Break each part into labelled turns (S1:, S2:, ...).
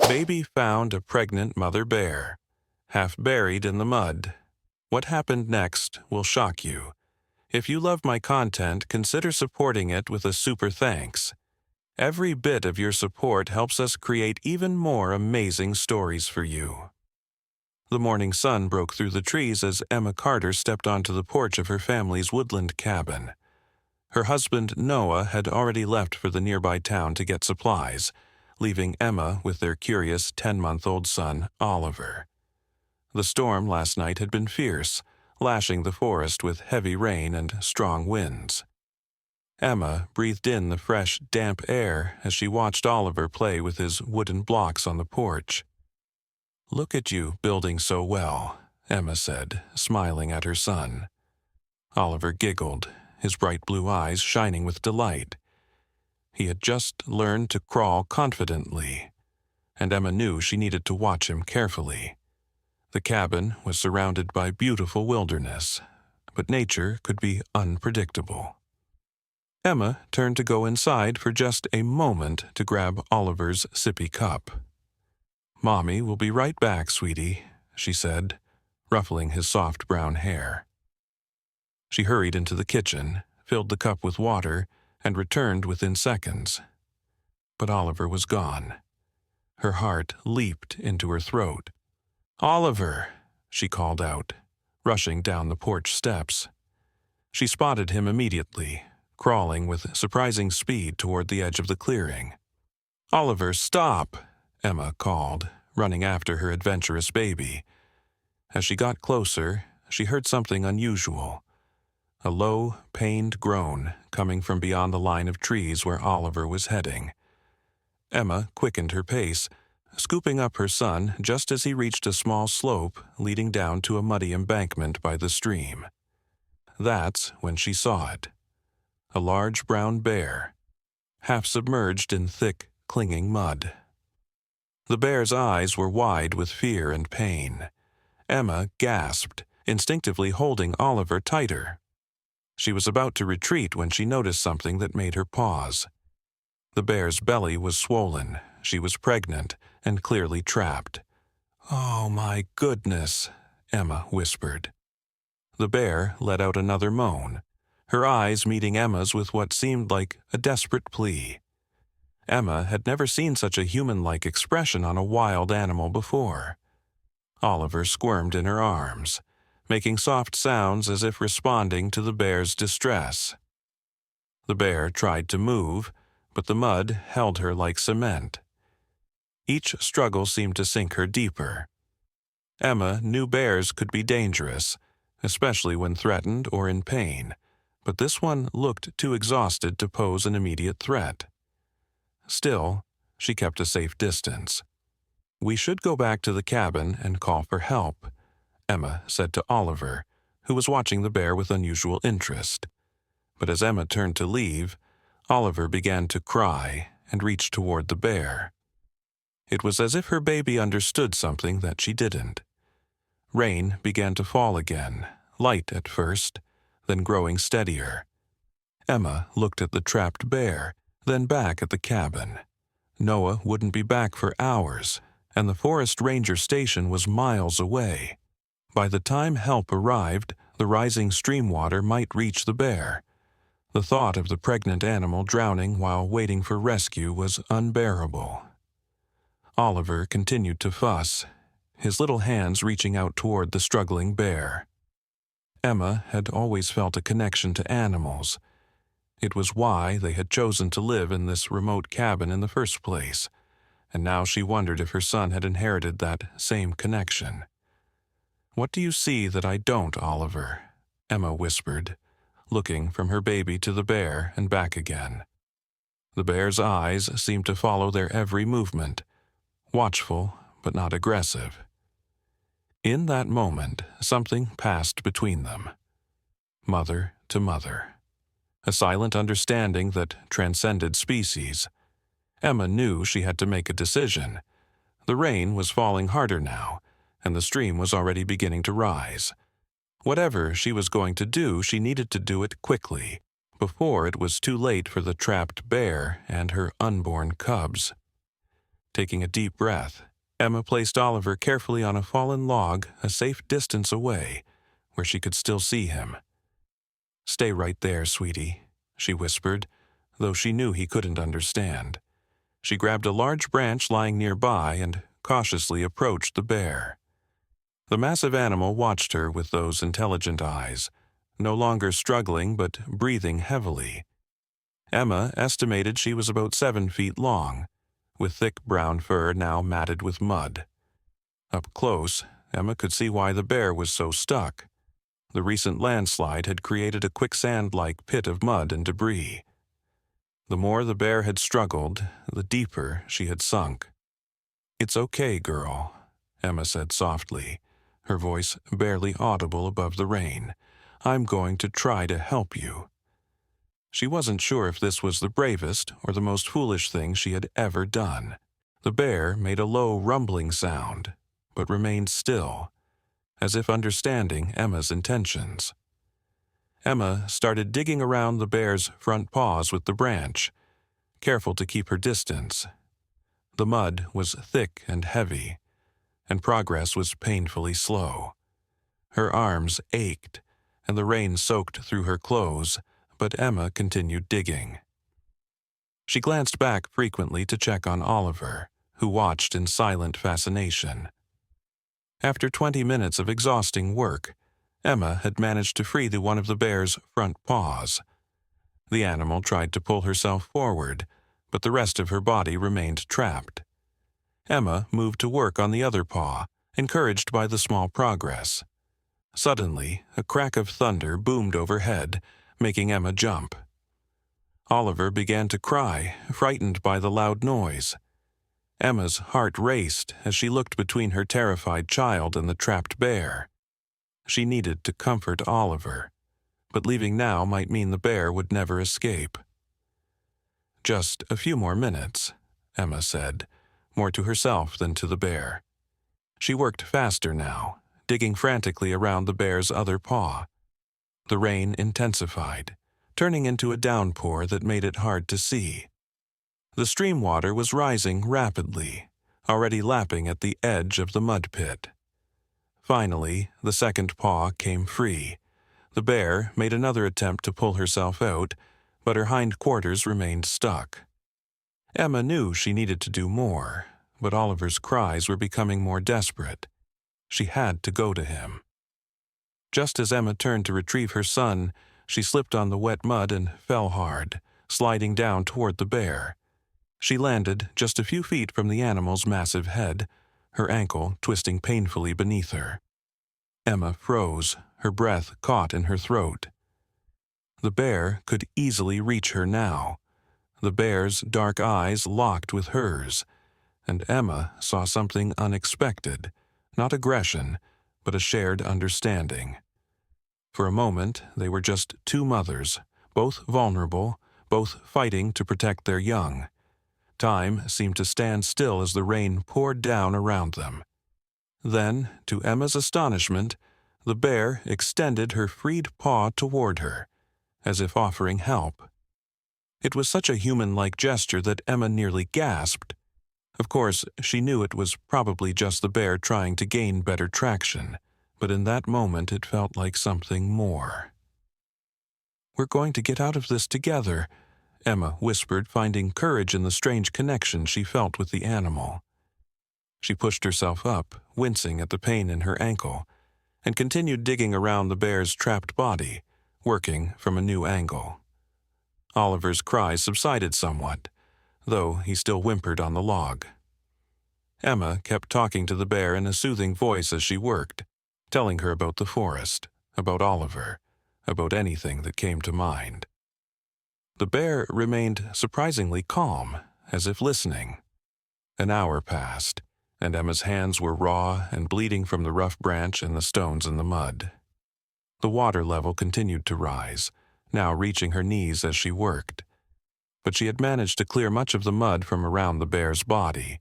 S1: Baby found a pregnant mother bear, half buried in the mud. What happened next will shock you. If you love my content, consider supporting it with a super thanks. Every bit of your support helps us create even more amazing stories for you. The morning sun broke through the trees as Emma Carter stepped onto the porch of her family's woodland cabin. Her husband, Noah, had already left for the nearby town to get supplies, leaving Emma with their curious 10-month-old son, Oliver. The storm last night had been fierce, lashing the forest with heavy rain and strong winds. Emma breathed in the fresh, damp air as she watched Oliver play with his wooden blocks on the porch. "Look at you building so well," Emma said, smiling at her son. Oliver giggled, his bright blue eyes shining with delight. He had just learned to crawl confidently, and Emma knew she needed to watch him carefully. The cabin was surrounded by beautiful wilderness, but nature could be unpredictable. Emma turned to go inside for just a moment to grab Oliver's sippy cup. "Mommy will be right back, sweetie," she said, ruffling his soft brown hair. She hurried into the kitchen, filled the cup with water, and returned within seconds. But Oliver was gone. Her heart leaped into her throat. "Oliver!" she called out, rushing down the porch steps. She spotted him immediately, crawling with surprising speed toward the edge of the clearing. "Oliver, stop!" Emma called, running after her adventurous baby. As she got closer, she heard something unusual. A low, pained groan coming from beyond the line of trees where Oliver was heading. Emma quickened her pace, scooping up her son just as he reached a small slope leading down to a muddy embankment by the stream. That's when she saw it. A large brown bear, half submerged in thick, clinging mud. The bear's eyes were wide with fear and pain. Emma gasped, instinctively holding Oliver tighter. She was about to retreat when she noticed something that made her pause. The bear's belly was swollen, she was pregnant, and clearly trapped. "Oh my goodness," Emma whispered. The bear let out another moan, her eyes meeting Emma's with what seemed like a desperate plea. Emma had never seen such a human-like expression on a wild animal before. Oliver squirmed in her arms, making soft sounds as if responding to the bear's distress. The bear tried to move, but the mud held her like cement. Each struggle seemed to sink her deeper. Emma knew bears could be dangerous, especially when threatened or in pain, but this one looked too exhausted to pose an immediate threat. Still, she kept a safe distance. "We should go back to the cabin and call for help," Emma said to Oliver, who was watching the bear with unusual interest. But as Emma turned to leave, Oliver began to cry and reached toward the bear. It was as if her baby understood something that she didn't. Rain began to fall again, light at first, then growing steadier. Emma looked at the trapped bear, then back at the cabin. Noah wouldn't be back for hours, and the forest ranger station was miles away. By the time help arrived, the rising stream water might reach the bear. The thought of the pregnant animal drowning while waiting for rescue was unbearable. Oliver continued to fuss, his little hands reaching out toward the struggling bear. Emma had always felt a connection to animals. It was why they had chosen to live in this remote cabin in the first place, and now she wondered if her son had inherited that same connection. "What do you see that I don't, Oliver?" Emma whispered, looking from her baby to the bear and back again. The bear's eyes seemed to follow their every movement, watchful but not aggressive. In that moment, something passed between them. Mother to mother. A silent understanding that transcended species. Emma knew she had to make a decision. The rain was falling harder now, and the stream was already beginning to rise. Whatever she was going to do, she needed to do it quickly, before it was too late for the trapped bear and her unborn cubs. Taking a deep breath, Emma placed Oliver carefully on a fallen log a safe distance away, where she could still see him. "Stay right there, sweetie," she whispered, though she knew he couldn't understand. She grabbed a large branch lying nearby and cautiously approached the bear. The massive animal watched her with those intelligent eyes, no longer struggling but breathing heavily. Emma estimated she was about 7 feet long, with thick brown fur now matted with mud. Up close, Emma could see why the bear was so stuck. The recent landslide had created a quicksand-like pit of mud and debris. The more the bear had struggled, the deeper she had sunk. "It's okay, girl," Emma said softly, her voice barely audible above the rain. "I'm going to try to help you." She wasn't sure if this was the bravest or the most foolish thing she had ever done. The bear made a low rumbling sound, but remained still, as if understanding Emma's intentions. Emma started digging around the bear's front paws with the branch, careful to keep her distance. The mud was thick and heavy, and progress was painfully slow. Her arms ached, and the rain soaked through her clothes, but Emma continued digging. She glanced back frequently to check on Oliver, who watched in silent fascination. After 20 minutes of exhausting work, Emma had managed to free one of the bear's front paws. The animal tried to pull herself forward, but the rest of her body remained trapped. Emma moved to work on the other paw, encouraged by the small progress. Suddenly, a crack of thunder boomed overhead, making Emma jump. Oliver began to cry, frightened by the loud noise. Emma's heart raced as she looked between her terrified child and the trapped bear. She needed to comfort Oliver, but leaving now might mean the bear would never escape. "Just a few more minutes," Emma said, more to herself than to the bear. She worked faster now, digging frantically around the bear's other paw. The rain intensified, turning into a downpour that made it hard to see. The stream water was rising rapidly, already lapping at the edge of the mud pit. Finally, the second paw came free. The bear made another attempt to pull herself out, but her hind quarters remained stuck. Emma knew she needed to do more, but Oliver's cries were becoming more desperate. She had to go to him. Just as Emma turned to retrieve her son, she slipped on the wet mud and fell hard, sliding down toward the bear. She landed just a few feet from the animal's massive head, her ankle twisting painfully beneath her. Emma froze, her breath caught in her throat. The bear could easily reach her now. The bear's dark eyes locked with hers, and Emma saw something unexpected, not aggression, but a shared understanding. For a moment, they were just two mothers, both vulnerable, both fighting to protect their young. Time seemed to stand still as the rain poured down around them. Then, to Emma's astonishment, the bear extended her freed paw toward her, as if offering help. It was such a human-like gesture that Emma nearly gasped. Of course, she knew it was probably just the bear trying to gain better traction, but in that moment it felt like something more. "We're going to get out of this together," Emma whispered, finding courage in the strange connection she felt with the animal. She pushed herself up, wincing at the pain in her ankle, and continued digging around the bear's trapped body, working from a new angle. Oliver's cries subsided somewhat, though he still whimpered on the log. Emma kept talking to the bear in a soothing voice as she worked, telling her about the forest, about Oliver, about anything that came to mind. The bear remained surprisingly calm, as if listening. An hour passed, and Emma's hands were raw and bleeding from the rough branch and the stones in the mud. The water level continued to rise, now reaching her knees as she worked. But she had managed to clear much of the mud from around the bear's body.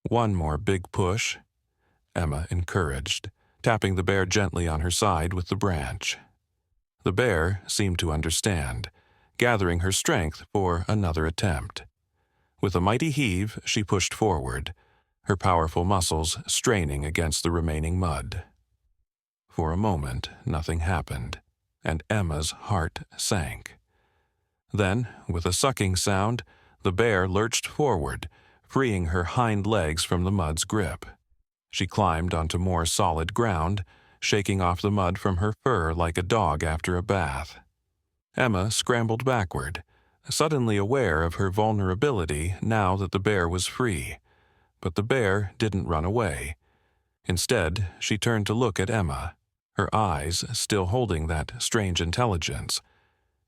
S1: "One more big push," Emma encouraged, tapping the bear gently on her side with the branch. The bear seemed to understand, gathering her strength for another attempt. With a mighty heave, she pushed forward, her powerful muscles straining against the remaining mud. For a moment, nothing happened, and Emma's heart sank. Then, with a sucking sound, the bear lurched forward, freeing her hind legs from the mud's grip. She climbed onto more solid ground, shaking off the mud from her fur like a dog after a bath. Emma scrambled backward, suddenly aware of her vulnerability now that the bear was free. But the bear didn't run away. Instead, she turned to look at Emma, her eyes still holding that strange intelligence.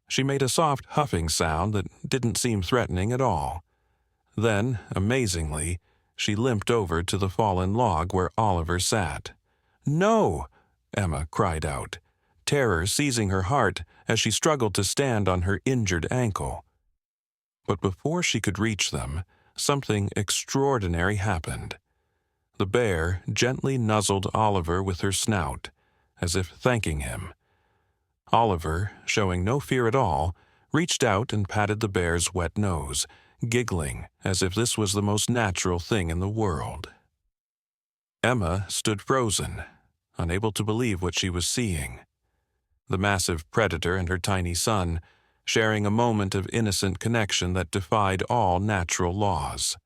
S1: She made a soft huffing sound that didn't seem threatening at all. Then, amazingly, she limped over to the fallen log where Oliver sat. "No!" Emma cried out, terror seizing her heart as she struggled to stand on her injured ankle. But before she could reach them, something extraordinary happened. The bear gently nuzzled Oliver with her snout, as if thanking him. Oliver, showing no fear at all, reached out and patted the bear's wet nose, giggling as if this was the most natural thing in the world. Emma stood frozen, unable to believe what she was seeing. The massive predator and her tiny son, sharing a moment of innocent connection that defied all natural laws.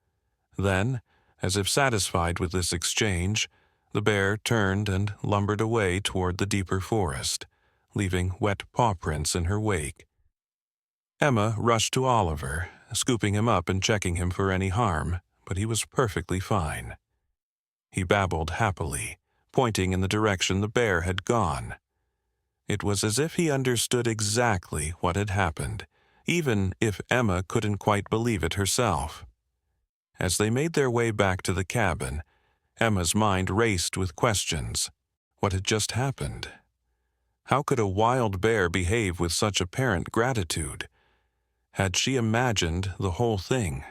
S1: Then, as if satisfied with this exchange, the bear turned and lumbered away toward the deeper forest, leaving wet paw prints in her wake. Emma rushed to Oliver, scooping him up and checking him for any harm, but he was perfectly fine. He babbled happily, pointing in the direction the bear had gone. It was as if he understood exactly what had happened, even if Emma couldn't quite believe it herself. As they made their way back to the cabin, Emma's mind raced with questions. What had just happened? How could a wild bear behave with such apparent gratitude? Had she imagined the whole thing?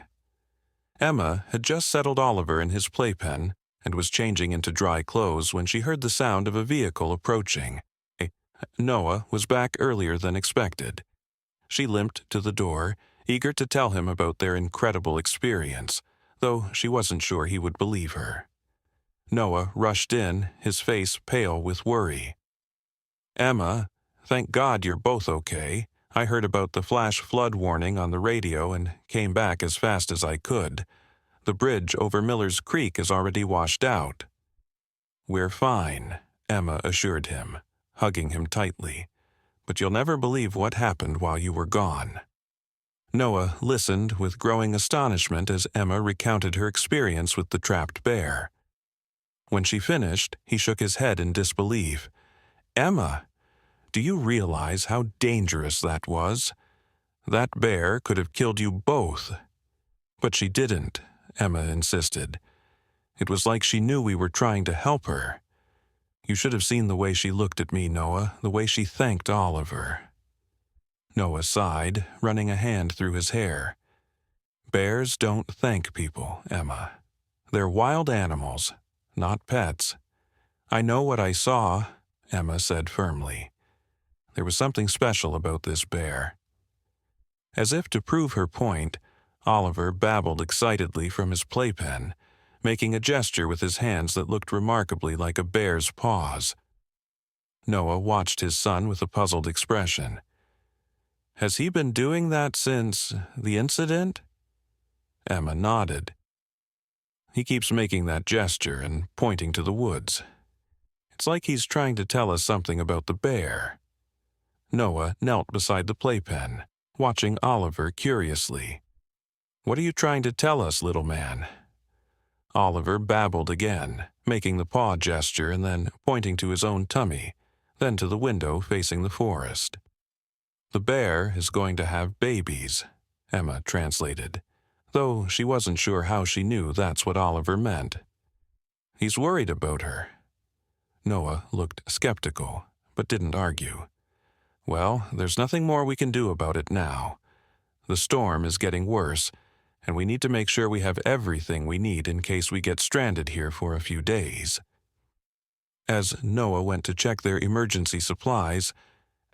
S1: Emma had just settled Oliver in his playpen and was changing into dry clothes when she heard the sound of a vehicle approaching. Noah was back earlier than expected. She limped to the door, eager to tell him about their incredible experience, though she wasn't sure he would believe her. Noah rushed in, his face pale with worry. "Emma, thank God you're both okay. I heard about the flash flood warning on the radio and came back as fast as I could. The bridge over Miller's Creek is already washed out." "We're fine," Emma assured him, hugging him tightly. "But you'll never believe what happened while you were gone." Noah listened with growing astonishment as Emma recounted her experience with the trapped bear. When she finished, he shook his head in disbelief. "Emma, do you realize how dangerous that was? That bear could have killed you both." "But she didn't," Emma insisted. "It was like she knew we were trying to help her. You should have seen the way she looked at me, Noah, the way she thanked Oliver." Noah sighed, running a hand through his hair. "Bears don't thank people, Emma. They're wild animals, not pets." "I know what I saw," Emma said firmly. There was something special about this bear. As if to prove her point, Oliver babbled excitedly from his playpen, making a gesture with his hands that looked remarkably like a bear's paws. Noah watched his son with a puzzled expression. "Has he been doing that since the incident?" Emma nodded. "He keeps making that gesture and pointing to the woods. It's like he's trying to tell us something about the bear." Noah knelt beside the playpen, watching Oliver curiously. "What are you trying to tell us, little man?" Oliver babbled again, making the paw gesture and then pointing to his own tummy, then to the window facing the forest. "The bear is going to have babies," Emma translated, though she wasn't sure how she knew that's what Oliver meant. "He's worried about her." Noah looked skeptical, but didn't argue. "Well, there's nothing more we can do about it now. The storm is getting worse, and we need to make sure we have everything we need in case we get stranded here for a few days." As Noah went to check their emergency supplies,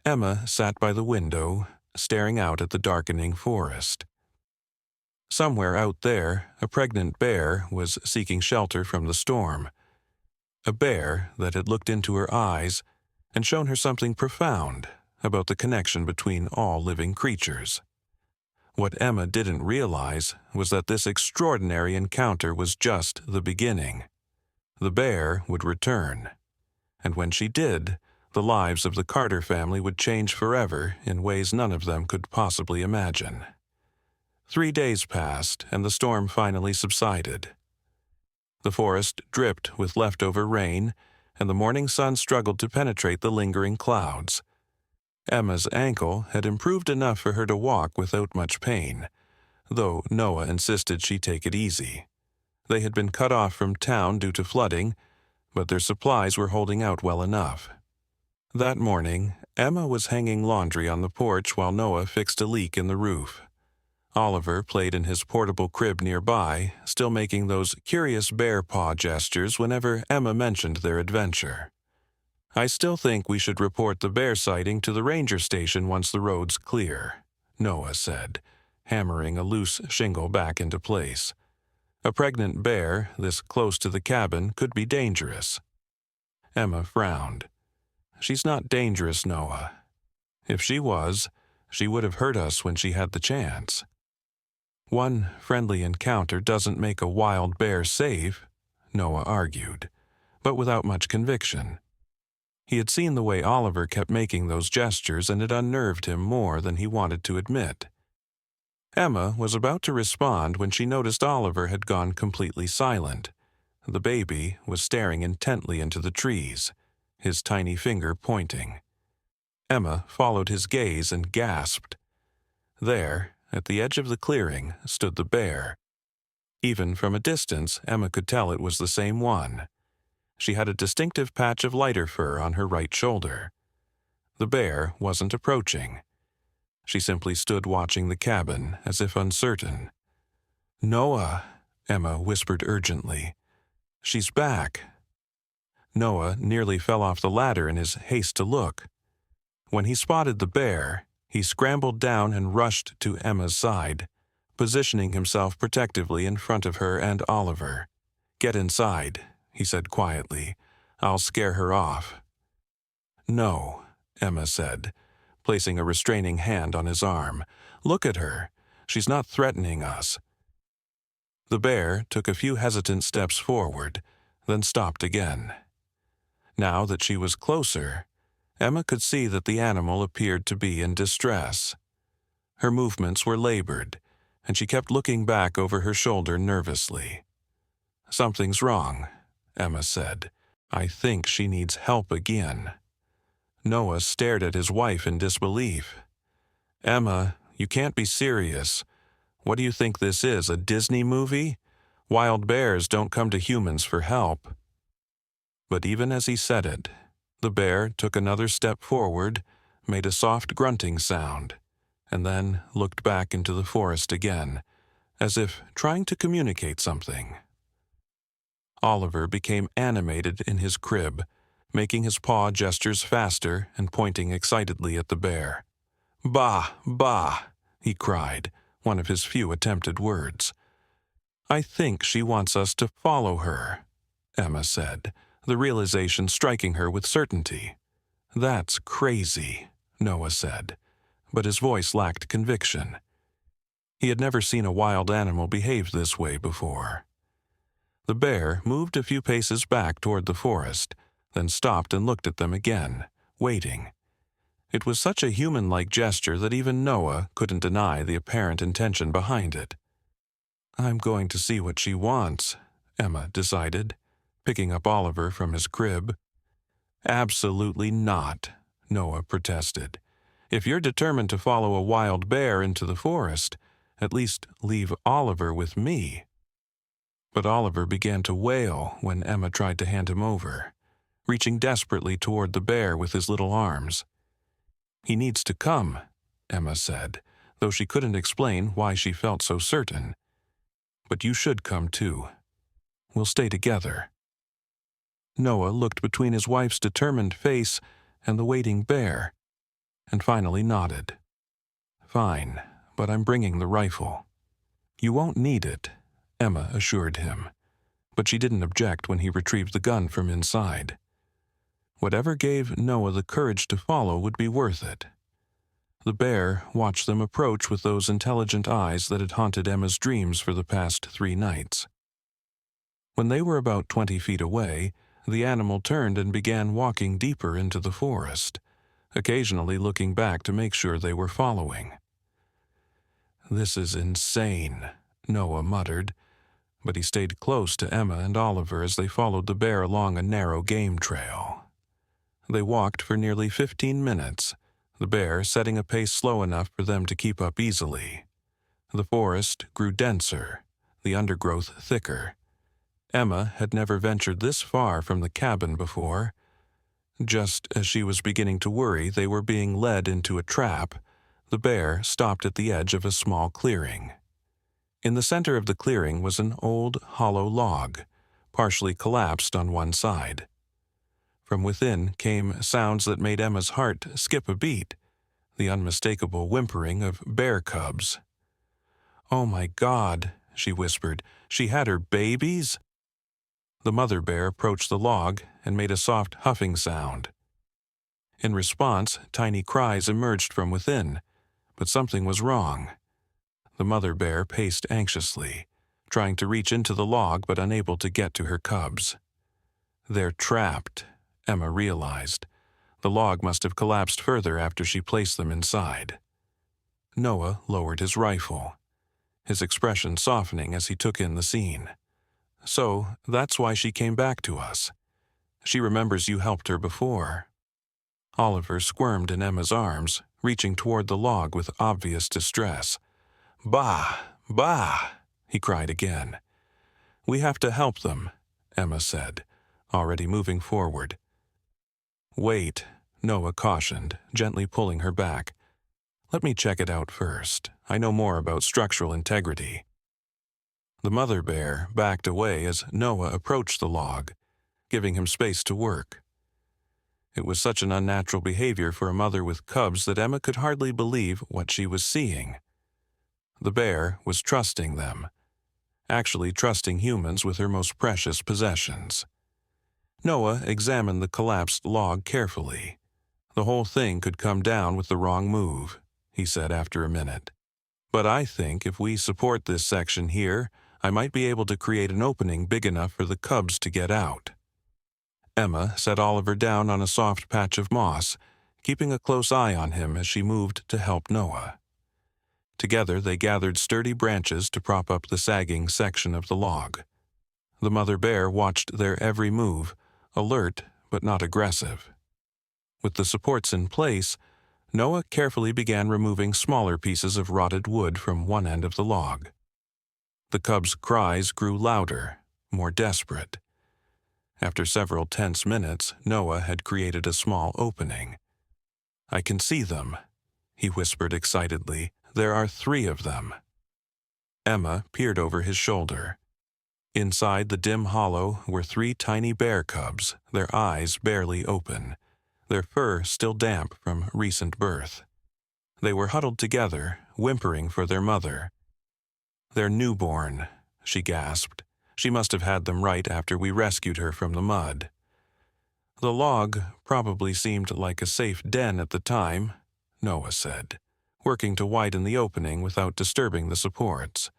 S1: Emma sat by the window, staring out at the darkening forest. Somewhere out there, a pregnant bear was seeking shelter from the storm. A bear that had looked into her eyes and shown her something profound about the connection between all living creatures. What Emma didn't realize was that this extraordinary encounter was just the beginning. The bear would return, and when she did, the lives of the Carter family would change forever in ways none of them could possibly imagine. 3 days passed, and the storm finally subsided. The forest dripped with leftover rain, and the morning sun struggled to penetrate the lingering clouds. Emma's ankle had improved enough for her to walk without much pain, though Noah insisted she take it easy. They had been cut off from town due to flooding, but their supplies were holding out well enough. That morning, Emma was hanging laundry on the porch while Noah fixed a leak in the roof. Oliver played in his portable crib nearby, still making those curious bear paw gestures whenever Emma mentioned their adventure. "I still think we should report the bear sighting to the ranger station once the road's clear," Noah said, hammering a loose shingle back into place. A pregnant bear this close to the cabin could be dangerous. Emma frowned. "She's not dangerous, Noah. If she was, she would have hurt us when she had the chance." "One friendly encounter doesn't make a wild bear safe," Noah argued, but without much conviction. He had seen the way Oliver kept making those gestures, and it unnerved him more than he wanted to admit. Emma was about to respond when she noticed Oliver had gone completely silent. The baby was staring intently into the trees, his tiny finger pointing. Emma followed his gaze and gasped. There, at the edge of the clearing, stood the bear. Even from a distance, Emma could tell it was the same one. She had a distinctive patch of lighter fur on her right shoulder. The bear wasn't approaching. She simply stood watching the cabin, as if uncertain. "Noah," Emma whispered urgently. "She's back." Noah nearly fell off the ladder in his haste to look. When he spotted the bear, he scrambled down and rushed to Emma's side, positioning himself protectively in front of her and Oliver. "Get inside," he said quietly. "I'll scare her off." "No," Emma said, placing a restraining hand on his arm. "Look at her. She's not threatening us." The bear took a few hesitant steps forward, then stopped again. Now that she was closer, Emma could see that the animal appeared to be in distress. Her movements were labored, and she kept looking back over her shoulder nervously. "Something's wrong," Emma said. "I think she needs help again." Noah stared at his wife in disbelief. "Emma, you can't be serious. What do you think this is, a Disney movie? Wild bears don't come to humans for help." But even as he said it, the bear took another step forward, made a soft grunting sound, and then looked back into the forest again, as if trying to communicate something. Oliver became animated in his crib, making his paw gestures faster and pointing excitedly at the bear. "Bah, bah," he cried, one of his few attempted words. "I think she wants us to follow her," Emma said, the realization striking her with certainty. "That's crazy," Noah said, but his voice lacked conviction. He had never seen a wild animal behave this way before. The bear moved a few paces back toward the forest, then stopped and looked at them again, waiting. It was such a human-like gesture that even Noah couldn't deny the apparent intention behind it. "I'm going to see what she wants," Emma decided, picking up Oliver from his crib. "Absolutely not," Noah protested. "If you're determined to follow a wild bear into the forest, at least leave Oliver with me." But Oliver began to wail when Emma tried to hand him over, reaching desperately toward the bear with his little arms. "He needs to come," Emma said, though she couldn't explain why she felt so certain. "But you should come too. We'll stay together." Noah looked between his wife's determined face and the waiting bear, and finally nodded. "Fine, but I'm bringing the rifle." "You won't need it," Emma assured him, but she didn't object when he retrieved the gun from inside. Whatever gave Noah the courage to follow would be worth it. The bear watched them approach with those intelligent eyes that had haunted Emma's dreams for the past 3 nights. When they were about 20 feet away, the animal turned and began walking deeper into the forest, occasionally looking back to make sure they were following. "This is insane," Noah muttered, but he stayed close to Emma and Oliver as they followed the bear along a narrow game trail. They walked for nearly 15 minutes, the bear setting a pace slow enough for them to keep up easily. The forest grew denser, the undergrowth thicker. Emma had never ventured this far from the cabin before. Just as she was beginning to worry they were being led into a trap, the bear stopped at the edge of a small clearing. In the center of the clearing was an old, hollow log, partially collapsed on one side. From within came sounds that made Emma's heart skip a beat, the unmistakable whimpering of bear cubs. "Oh my God," she whispered, "she had her babies?" The mother bear approached the log and made a soft huffing sound. In response, tiny cries emerged from within, but something was wrong. The mother bear paced anxiously, trying to reach into the log but unable to get to her cubs. "They're trapped," Emma realized. The log must have collapsed further after she placed them inside. Noah lowered his rifle, his expression softening as he took in the scene. "So, that's why she came back to us. She remembers you helped her before." Oliver squirmed in Emma's arms, reaching toward the log with obvious distress. "Bah! Bah!" he cried again. "We have to help them," Emma said, already moving forward. "Wait," Noah cautioned, gently pulling her back. "Let me check it out first. I know more about structural integrity." The mother bear backed away as Noah approached the log, giving him space to work. It was such an unnatural behavior for a mother with cubs that Emma could hardly believe what she was seeing. The bear was trusting them, actually trusting humans with her most precious possessions. Noah examined the collapsed log carefully. "The whole thing could come down with the wrong move," he said after a minute. "But I think if we support this section here, I might be able to create an opening big enough for the cubs to get out." Emma set Oliver down on a soft patch of moss, keeping a close eye on him as she moved to help Noah. Together they gathered sturdy branches to prop up the sagging section of the log. The mother bear watched their every move, alert but not aggressive. With the supports in place, Noah carefully began removing smaller pieces of rotted wood from one end of the log. The cubs' cries grew louder, more desperate. After several tense minutes, Noah had created a small opening. "I can see them," he whispered excitedly. "There are 3 of them." Emma peered over his shoulder. Inside the dim hollow were 3 tiny bear cubs, their eyes barely open, their fur still damp from recent birth. They were huddled together, whimpering for their mother. "They're newborn," she gasped. "She must have had them right after we rescued her from the mud." "The log probably seemed like a safe den at the time," Noah said, working to widen the opening without disturbing the supports.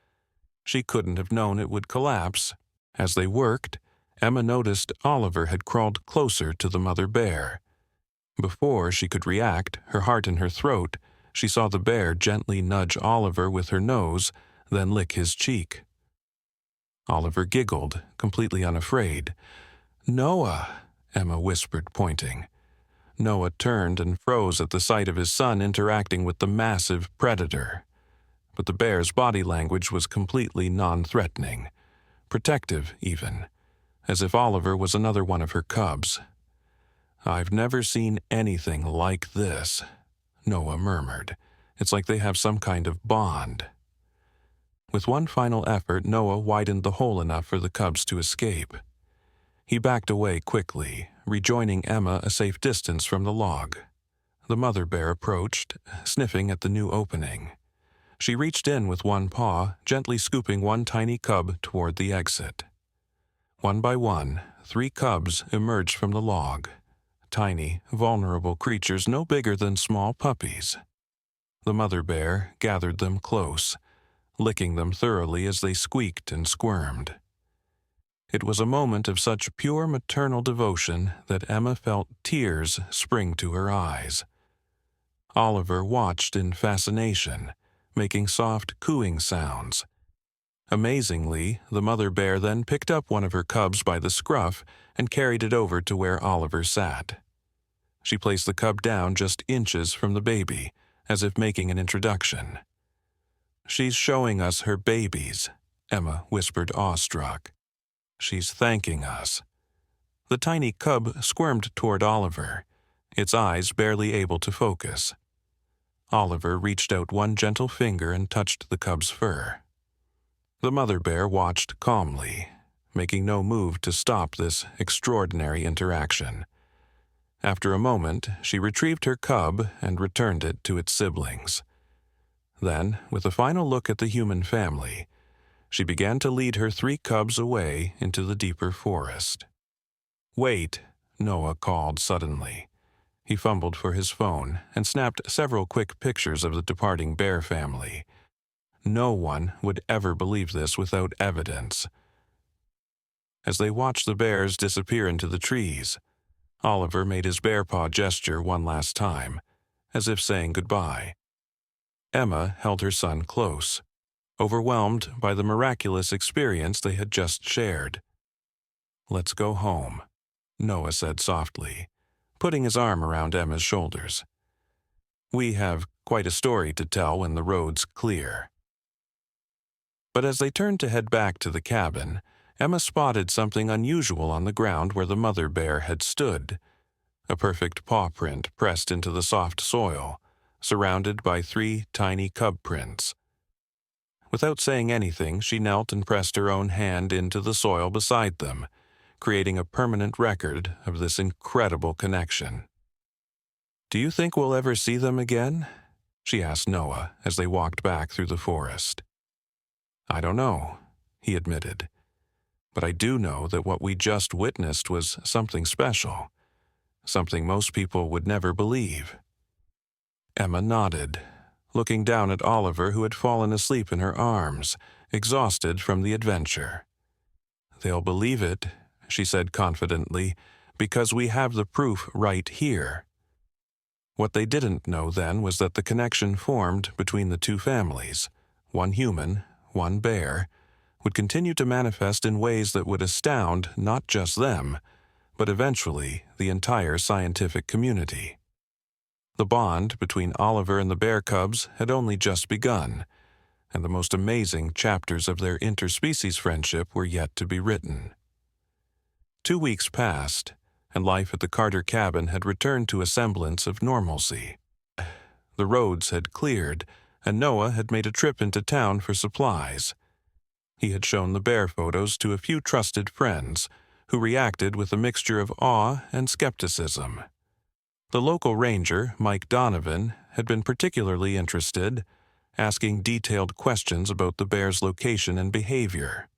S1: She couldn't have known it would collapse. As they worked, Emma noticed Oliver had crawled closer to the mother bear. Before she could react, her heart in her throat, she saw the bear gently nudge Oliver with her nose, then lick his cheek. Oliver giggled, completely unafraid. "Noah," Emma whispered, pointing. Noah turned and froze at the sight of his son interacting with the massive predator. But the bear's body language was completely non-threatening, protective even, as if Oliver was another one of her cubs. "I've never seen anything like this," Noah murmured. "It's like they have some kind of bond." With one final effort, Noah widened the hole enough for the cubs to escape. He backed away quickly, rejoining Emma a safe distance from the log. The mother bear approached, sniffing at the new opening. She reached in with one paw, gently scooping one tiny cub toward the exit. One by one, 3 cubs emerged from the log. Tiny, vulnerable creatures no bigger than small puppies. The mother bear gathered them close, licking them thoroughly as they squeaked and squirmed. It was a moment of such pure maternal devotion that Emma felt tears spring to her eyes. Oliver watched in fascination, making soft cooing sounds. Amazingly, the mother bear then picked up one of her cubs by the scruff and carried it over to where Oliver sat. She placed the cub down just inches from the baby, as if making an introduction. "She's showing us her babies," Emma whispered, awestruck. "She's thanking us." The tiny cub squirmed toward Oliver, its eyes barely able to focus. Oliver reached out one gentle finger and touched the cub's fur. The mother bear watched calmly, making no move to stop this extraordinary interaction. After a moment, she retrieved her cub and returned it to its siblings. Then, with a final look at the human family, she began to lead her 3 cubs away into the deeper forest. "Wait," Noah called suddenly. He fumbled for his phone and snapped several quick pictures of the departing bear family. No one would ever believe this without evidence. As they watched the bears disappear into the trees, Oliver made his bear paw gesture one last time, as if saying goodbye. Emma held her son close, overwhelmed by the miraculous experience they had just shared. "Let's go home," Noah said softly, putting his arm around Emma's shoulders. "We have quite a story to tell when the road's clear." But as they turned to head back to the cabin, Emma spotted something unusual on the ground where the mother bear had stood. A perfect paw print pressed into the soft soil, surrounded by 3 tiny cub prints. Without saying anything, she knelt and pressed her own hand into the soil beside them, creating a permanent record of this incredible connection. "Do you think we'll ever see them again?" she asked Noah as they walked back through the forest. "I don't know," he admitted. "But I do know that what we just witnessed was something special, something most people would never believe." Emma nodded, looking down at Oliver, who had fallen asleep in her arms, exhausted from the adventure. "They'll believe it," she said confidently, "because we have the proof right here." What they didn't know then was that the connection formed between the 2 families, one human, one bear, would continue to manifest in ways that would astound not just them, but eventually the entire scientific community. The bond between Oliver and the bear cubs had only just begun, and the most amazing chapters of their interspecies friendship were yet to be written. 2 weeks passed, and life at the Carter cabin had returned to a semblance of normalcy. The roads had cleared, and Noah had made a trip into town for supplies. He had shown the bear photos to a few trusted friends, who reacted with a mixture of awe and skepticism. The local ranger, Mike Donovan, had been particularly interested, asking detailed questions about the bear's location and behavior.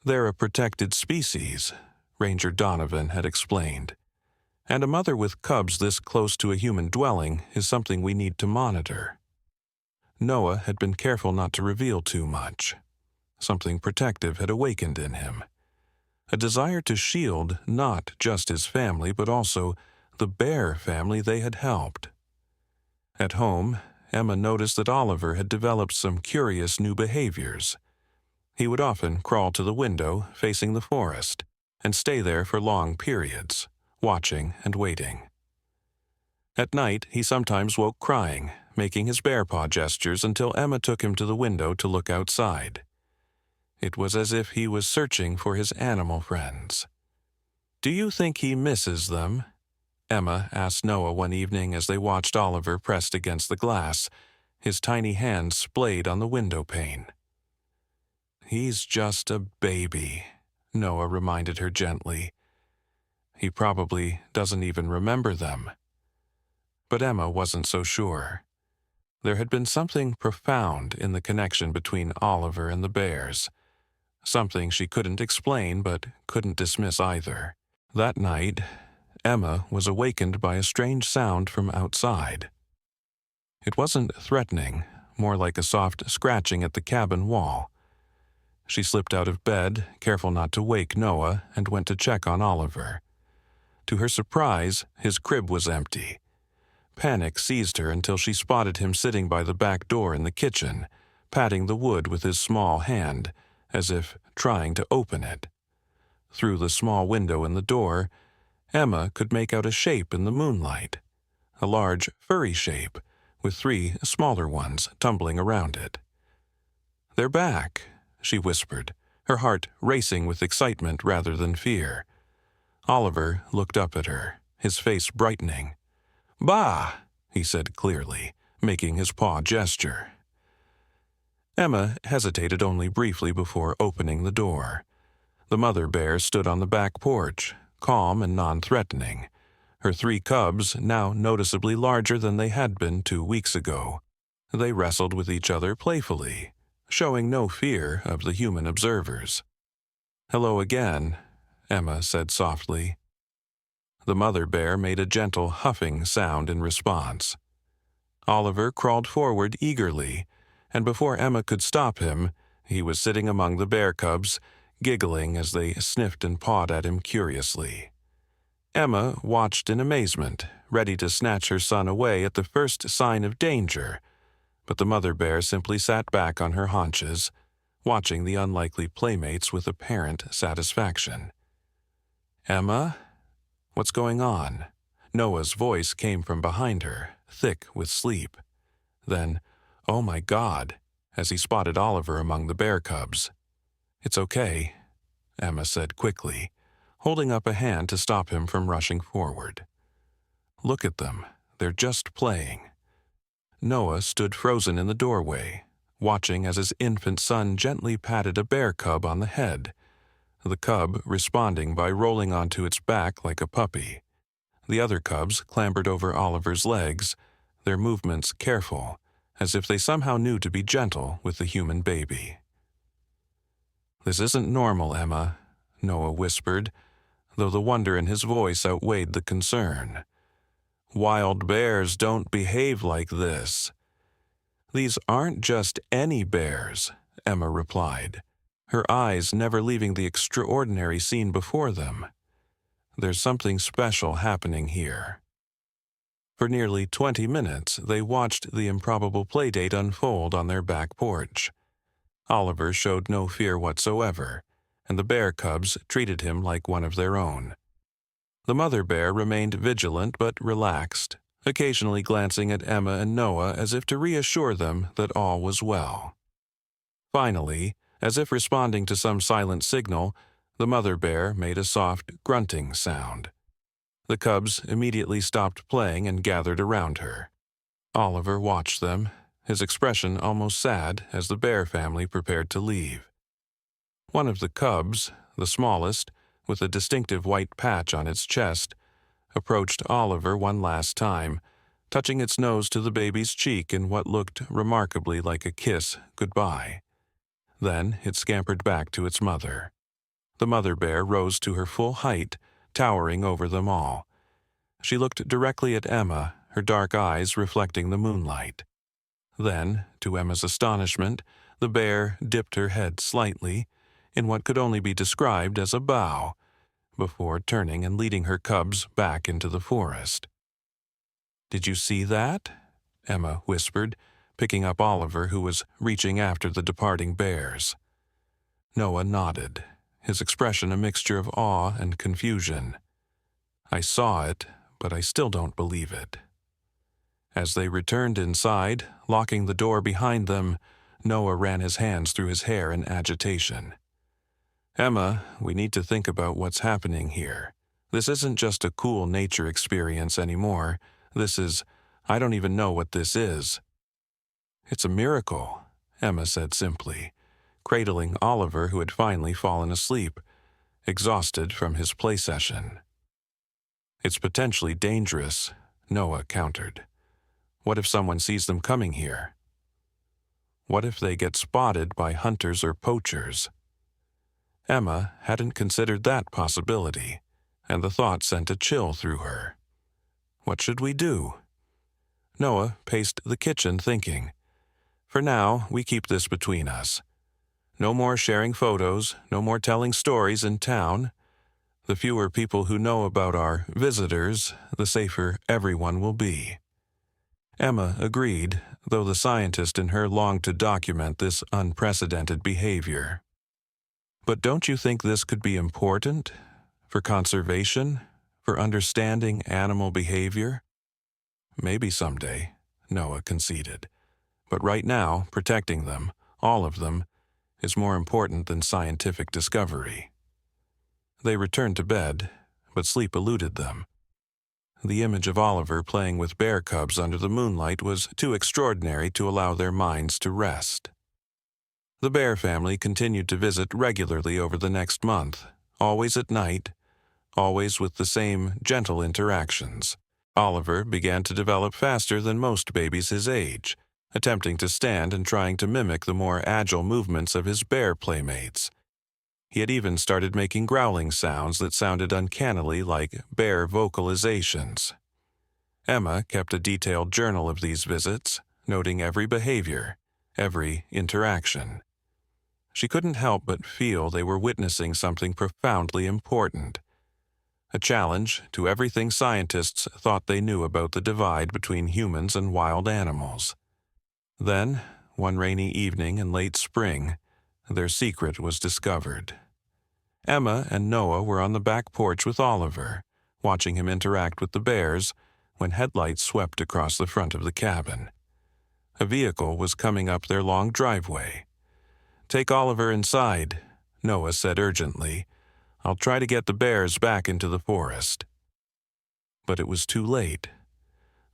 S1: "They're a protected species," Ranger Donovan had explained, "and a mother with cubs this close to a human dwelling is something we need to monitor." Noah had been careful not to reveal too much. Something protective had awakened in him. A desire to shield not just his family, but also the bear family they had helped. At home, Emma noticed that Oliver had developed some curious new behaviors. He would often crawl to the window facing the forest and stay there for long periods, watching and waiting. At night, he sometimes woke crying, making his bear paw gestures until Emma took him to the window to look outside. It was as if he was searching for his animal friends. "Do you think he misses them?" Emma asked Noah one evening as they watched Oliver pressed against the glass, his tiny hands splayed on the window pane. "He's just a baby," Noah reminded her gently. "He probably doesn't even remember them." But Emma wasn't so sure. There had been something profound in the connection between Oliver and the bears, something she couldn't explain but couldn't dismiss either. That night, Emma was awakened by a strange sound from outside. It wasn't threatening, more like a soft scratching at the cabin wall. She slipped out of bed, careful not to wake Noah, and went to check on Oliver. To her surprise, his crib was empty. Panic seized her until she spotted him sitting by the back door in the kitchen, patting the wood with his small hand, as if trying to open it. Through the small window in the door, Emma could make out a shape in the moonlight, a large, furry shape, with 3 smaller ones tumbling around it. "They're back," she whispered, her heart racing with excitement rather than fear. Oliver looked up at her, his face brightening. "Bah!" he said clearly, making his paw gesture. Emma hesitated only briefly before opening the door. The mother bear stood on the back porch, calm and non-threatening, her 3 cubs now noticeably larger than they had been 2 weeks ago. They wrestled with each other playfully, showing no fear of the human observers. "Hello again," Emma said softly. The mother bear made a gentle huffing sound in response. Oliver crawled forward eagerly, and before Emma could stop him, he was sitting among the bear cubs, giggling as they sniffed and pawed at him curiously. Emma watched in amazement, ready to snatch her son away at the first sign of danger, but the mother bear simply sat back on her haunches, watching the unlikely playmates with apparent satisfaction. "Emma? What's going on?" Noah's voice came from behind her, thick with sleep. Then, "Oh my God," as he spotted Oliver among the bear cubs. "It's okay," Emma said quickly, holding up a hand to stop him from rushing forward. "Look at them. They're just playing." Noah stood frozen in the doorway, watching as his infant son gently patted a bear cub on the head, the cub responding by rolling onto its back like a puppy. The other cubs clambered over Oliver's legs, their movements careful, as if they somehow knew to be gentle with the human baby. "This isn't normal, Emma," Noah whispered, though the wonder in his voice outweighed the concern. "Wild bears don't behave like this." "These aren't just any bears," Emma replied, her eyes never leaving the extraordinary scene before them. "There's something special happening here." For nearly 20 minutes, they watched the improbable playdate unfold on their back porch. Oliver showed no fear whatsoever, and the bear cubs treated him like one of their own. The mother bear remained vigilant but relaxed, occasionally glancing at Emma and Noah as if to reassure them that all was well. Finally, as if responding to some silent signal, the mother bear made a soft grunting sound. The cubs immediately stopped playing and gathered around her. Oliver watched them, his expression almost sad as the bear family prepared to leave. One of the cubs, the smallest, with a distinctive white patch on its chest, approached Oliver one last time, touching its nose to the baby's cheek in what looked remarkably like a kiss goodbye. Then it scampered back to its mother. The mother bear rose to her full height, towering over them all. She looked directly at Emma, her dark eyes reflecting the moonlight. Then, to Emma's astonishment, the bear dipped her head slightly, in what could only be described as a bow, before turning and leading her cubs back into the forest. "Did you see that?" Emma whispered, picking up Oliver, who was reaching after the departing bears. Noah nodded, his expression a mixture of awe and confusion. "I saw it, but I still don't believe it." As they returned inside, locking the door behind them, Noah ran his hands through his hair in agitation. "Emma, we need to think about what's happening here. This isn't just a cool nature experience anymore. I don't even know what this is." "It's a miracle," Emma said simply, cradling Oliver, who had finally fallen asleep, exhausted from his play session. "It's potentially dangerous," Noah countered. What if someone sees them coming here? What if they get spotted by hunters or poachers? Emma hadn't considered that possibility, and the thought sent a chill through her. What should we do? Noah paced the kitchen thinking, for now, we keep this between us. No more sharing photos, no more telling stories in town. The fewer people who know about our visitors, the safer everyone will be. Emma agreed, though the scientist in her longed to document this unprecedented behavior. But don't you think this could be important? For conservation? For understanding animal behavior? Maybe someday, Noah conceded. But right now, protecting them, all of them, is more important than scientific discovery. They returned to bed, but sleep eluded them. The image of Oliver playing with bear cubs under the moonlight was too extraordinary to allow their minds to rest. The Bear family continued to visit regularly over the next month, always at night, always with the same gentle interactions. Oliver began to develop faster than most babies his age, attempting to stand and trying to mimic the more agile movements of his bear playmates. He had even started making growling sounds that sounded uncannily like bear vocalizations. Emma kept a detailed journal of these visits, noting every behavior, every interaction. She couldn't help but feel they were witnessing something profoundly important. A challenge to everything scientists thought they knew about the divide between humans and wild animals. Then, one rainy evening in late spring, their secret was discovered. Emma and Noah were on the back porch with Oliver, watching him interact with the bears, when headlights swept across the front of the cabin. A vehicle was coming up their long driveway. "Take Oliver inside," Noah said urgently. "I'll try to get the bears back into the forest." But it was too late.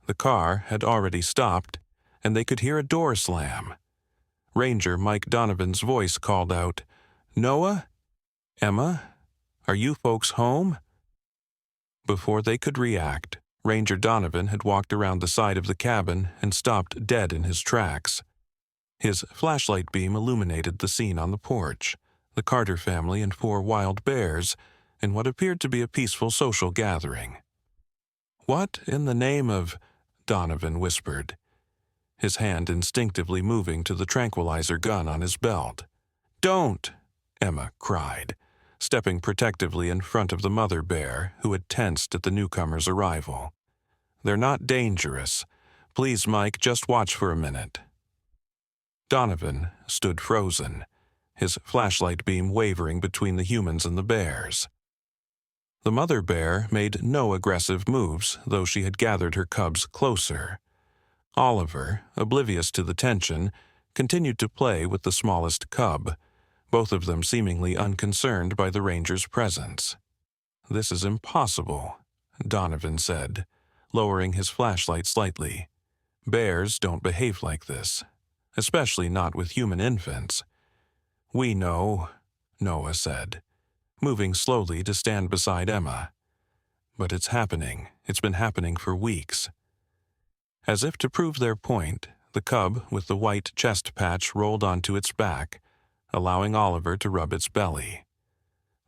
S1: The car had already stopped, and they could hear a door slam. Ranger Mike Donovan's voice called out, "Noah? Emma? Are you folks home?" Before they could react, Ranger Donovan had walked around the side of the cabin and stopped dead in his tracks. His flashlight beam illuminated the scene on the porch, the Carter family and 4 wild bears, in what appeared to be a peaceful social gathering. "What in the name of—" Donovan whispered, his hand instinctively moving to the tranquilizer gun on his belt. "Don't!" Emma cried, stepping protectively in front of the mother bear, who had tensed at the newcomer's arrival. "They're not dangerous. Please, Mike, just watch for a minute." Donovan stood frozen, his flashlight beam wavering between the humans and the bears. The mother bear made no aggressive moves, though she had gathered her cubs closer. Oliver, oblivious to the tension, continued to play with the smallest cub, both of them seemingly unconcerned by the ranger's presence. "This is impossible," Donovan said, lowering his flashlight slightly. "Bears don't behave like this, especially not with human infants." "We know," Noah said, moving slowly to stand beside Emma. "But it's happening. It's been happening for weeks." As if to prove their point, the cub with the white chest patch rolled onto its back, allowing Oliver to rub its belly.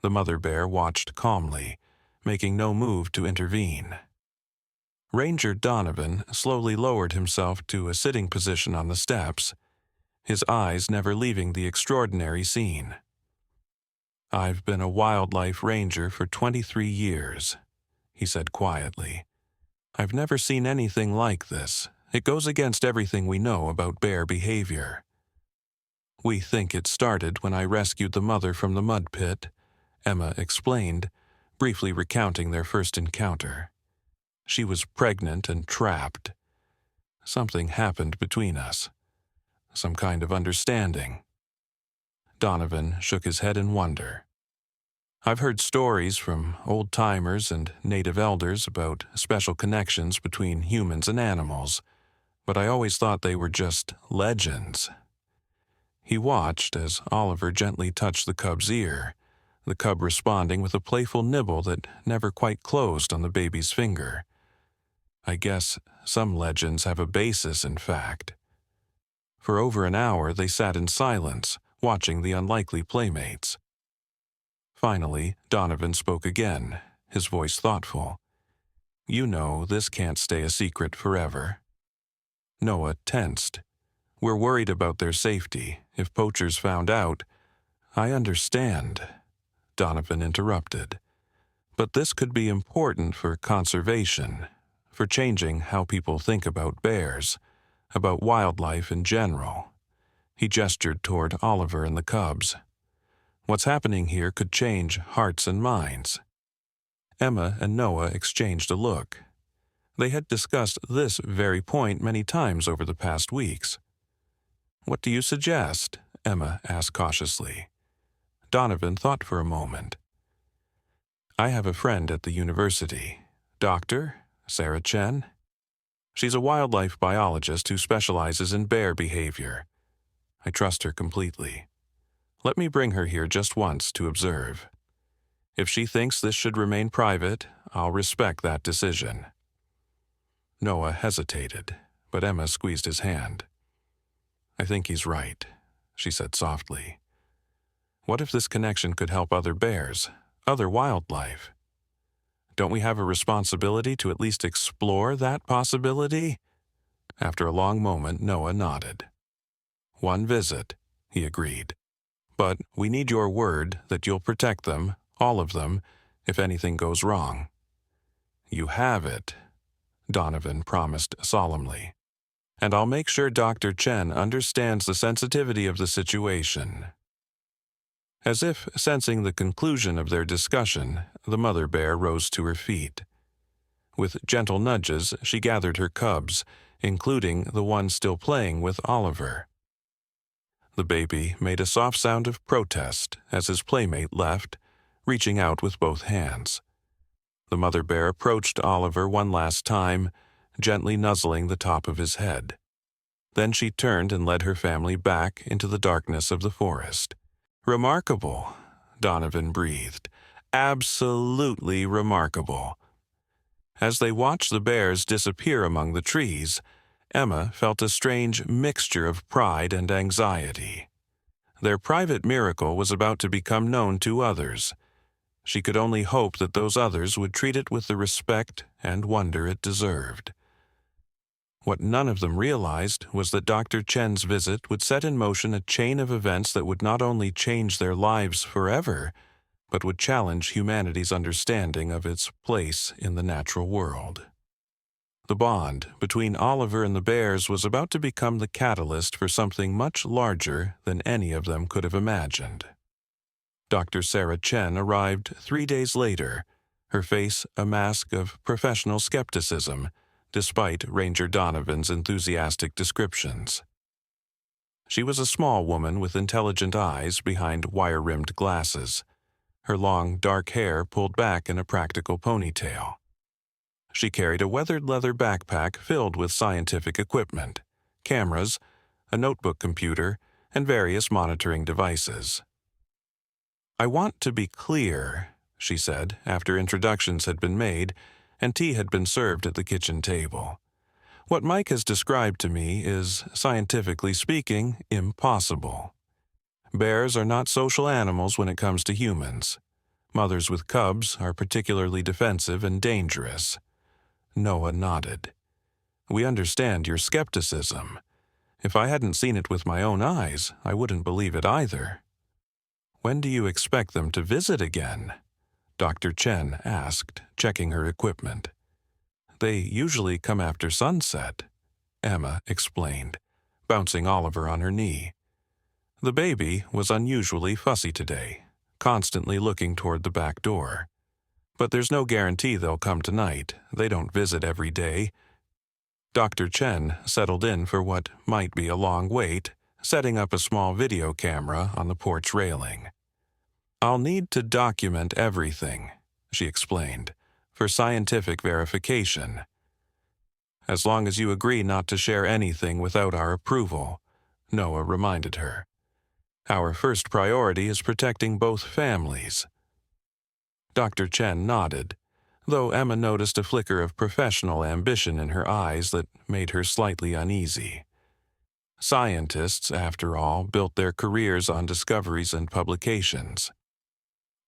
S1: The mother bear watched calmly, making no move to intervene. Ranger Donovan slowly lowered himself to a sitting position on the steps, his eyes never leaving the extraordinary scene. "I've been a wildlife ranger for 23 years, he said quietly. "I've never seen anything like this. It goes against everything we know about bear behavior. We think it started when I rescued the mother from the mud pit," Emma explained, briefly recounting their first encounter. "She was pregnant and trapped. Something happened between us. Some kind of understanding." Donovan shook his head in wonder. "I've heard stories from old-timers and native elders about special connections between humans and animals, but I always thought they were just legends." He watched as Oliver gently touched the cub's ear, the cub responding with a playful nibble that never quite closed on the baby's finger. I guess some legends have a basis in fact. For over an hour they sat in silence, watching the unlikely playmates. Finally, Donovan spoke again, his voice thoughtful. You know, this can't stay a secret forever. Noah tensed. We're worried about their safety. If poachers found out... I understand, Donovan interrupted. But this could be important for conservation, for changing how people think about bears, about wildlife in general. He gestured toward Oliver and the cubs. What's happening here could change hearts and minds. Emma and Noah exchanged a look. They had discussed this very point many times over the past weeks. What do you suggest? Emma asked cautiously. Donovan thought for a moment. I have a friend at the university, Dr. Sarah Chen. She's a wildlife biologist who specializes in bear behavior. I trust her completely. Let me bring her here just once to observe. If she thinks this should remain private, I'll respect that decision. Noah hesitated, but Emma squeezed his hand. I think he's right, she said softly. What if this connection could help other bears, other wildlife? Don't we have a responsibility to at least explore that possibility? After a long moment, Noah nodded. One visit, he agreed. But we need your word that you'll protect them, all of them, if anything goes wrong. You have it, Donovan promised solemnly. And I'll make sure Dr. Chen understands the sensitivity of the situation. As if sensing the conclusion of their discussion, the mother bear rose to her feet. With gentle nudges, she gathered her cubs, including the one still playing with Oliver. The baby made a soft sound of protest as his playmate left, reaching out with both hands. The mother bear approached Oliver one last time, gently nuzzling the top of his head. Then she turned and led her family back into the darkness of the forest. Remarkable, Donovan breathed. Absolutely remarkable. As they watched the bears disappear among the trees, Emma felt a strange mixture of pride and anxiety. Their private miracle was about to become known to others. She could only hope that those others would treat it with the respect and wonder it deserved. What none of them realized was that Dr. Chen's visit would set in motion a chain of events that would not only change their lives forever, but would challenge humanity's understanding of its place in the natural world. The bond between Oliver and the bears was about to become the catalyst for something much larger than any of them could have imagined. Dr. Sarah Chen arrived 3 days later, her face a mask of professional skepticism, despite Ranger Donovan's enthusiastic descriptions. She was a small woman with intelligent eyes behind wire-rimmed glasses, her long, dark hair pulled back in a practical ponytail. She carried a weathered leather backpack filled with scientific equipment, cameras, a notebook computer, and various monitoring devices. I want to be clear, she said, after introductions had been made and tea had been served at the kitchen table. What Mike has described to me is, scientifically speaking, impossible. Bears are not social animals when it comes to humans. Mothers with cubs are particularly defensive and dangerous. Noah nodded. We understand your skepticism. If I hadn't seen it with my own eyes, I wouldn't believe it either. When do you expect them to visit again? Dr. Chen asked, checking her equipment. They usually come after sunset, Emma explained, bouncing Oliver on her knee. The baby was unusually fussy today, constantly looking toward the back door. But there's no guarantee they'll come tonight. They don't visit every day. Dr. Chen settled in for what might be a long wait, setting up a small video camera on the porch railing. I'll need to document everything, she explained, for scientific verification. As long as you agree not to share anything without our approval, Noah reminded her. Our first priority is protecting both families. Dr. Chen nodded. though Emma noticed a flicker of professional ambition in her eyes that made her slightly uneasy. Scientists, after all, built their careers on discoveries and publications.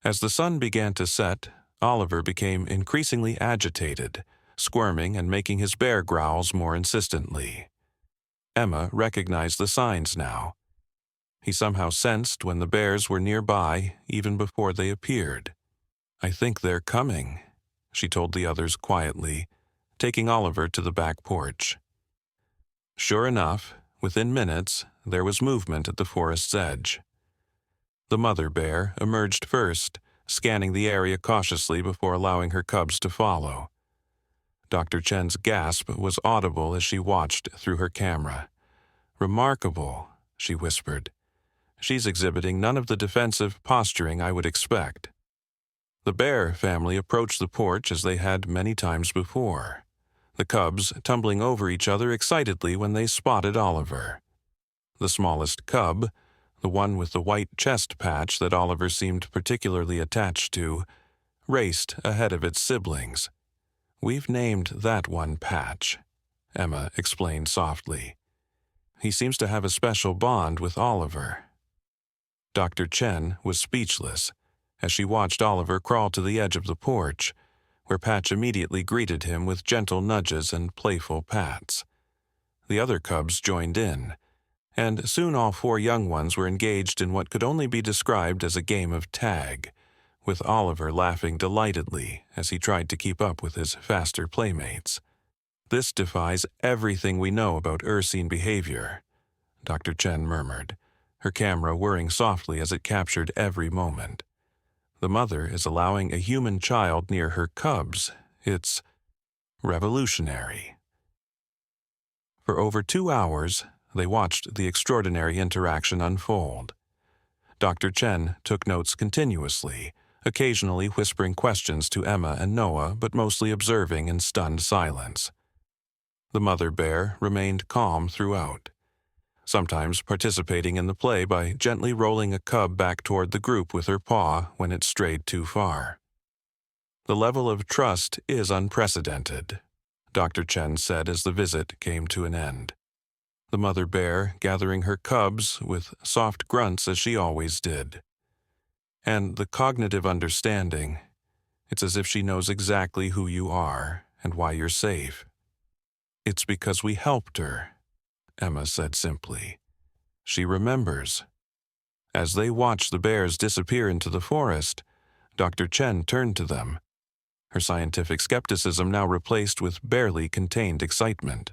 S1: As the sun began to set, Oliver became increasingly agitated, squirming and making his bear growls more insistently. Emma recognized the signs now. He somehow sensed when the bears were nearby, even before they appeared. "I think they're coming," she told the others quietly, taking Oliver to the back porch. Sure enough, within minutes, there was movement at the forest's edge. The mother bear emerged first, scanning the area cautiously before allowing her cubs to follow. Dr. Chen's gasp was audible as she watched through her camera. "Remarkable," she whispered. "She's exhibiting none of the defensive posturing I would expect." The bear family approached the porch as they had many times before, the cubs tumbling over each other excitedly when they spotted Oliver. The smallest cub, the one with the white chest patch that Oliver seemed particularly attached to, raced ahead of its siblings. "We've named that one Patch," Emma explained softly. "He seems to have a special bond with Oliver." Dr. Chen was speechless as she watched Oliver crawl to the edge of the porch, where Patch immediately greeted him with gentle nudges and playful pats. The other cubs joined in, and soon all 4 young ones were engaged in what could only be described as a game of tag, with Oliver laughing delightedly as he tried to keep up with his faster playmates. "This defies everything we know about ursine behavior," Dr. Chen murmured, her camera whirring softly as it captured every moment. "The mother is allowing a human child near her cubs. It's revolutionary." For over 2 hours, they watched the extraordinary interaction unfold. Dr. Chen took notes continuously, occasionally whispering questions to Emma and Noah, but mostly observing in stunned silence. The mother bear remained calm throughout, sometimes participating in the play by gently rolling a cub back toward the group with her paw when it strayed too far. "The level of trust is unprecedented," Dr. Chen said as the visit came to an end. The mother bear gathering her cubs with soft grunts as she always did. "And the cognitive understanding, it's as if she knows exactly who you are and why you're safe." "It's because we helped her," Emma said simply. "She remembers." As they watched the bears disappear into the forest, Dr. Chen turned to them, her scientific skepticism now replaced with barely contained excitement.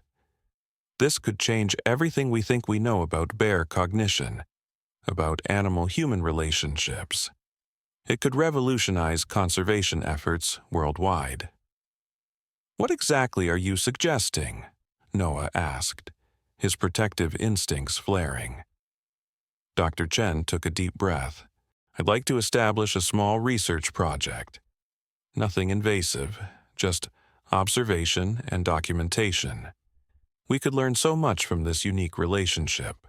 S1: "This could change everything we think we know about bear cognition, about animal-human relationships. It could revolutionize conservation efforts worldwide." "What exactly are you suggesting?" Noah asked, his protective instincts flaring. Dr. Chen took a deep breath. "I'd like to establish a small research project. Nothing invasive, just observation and documentation. We could learn so much from this unique relationship."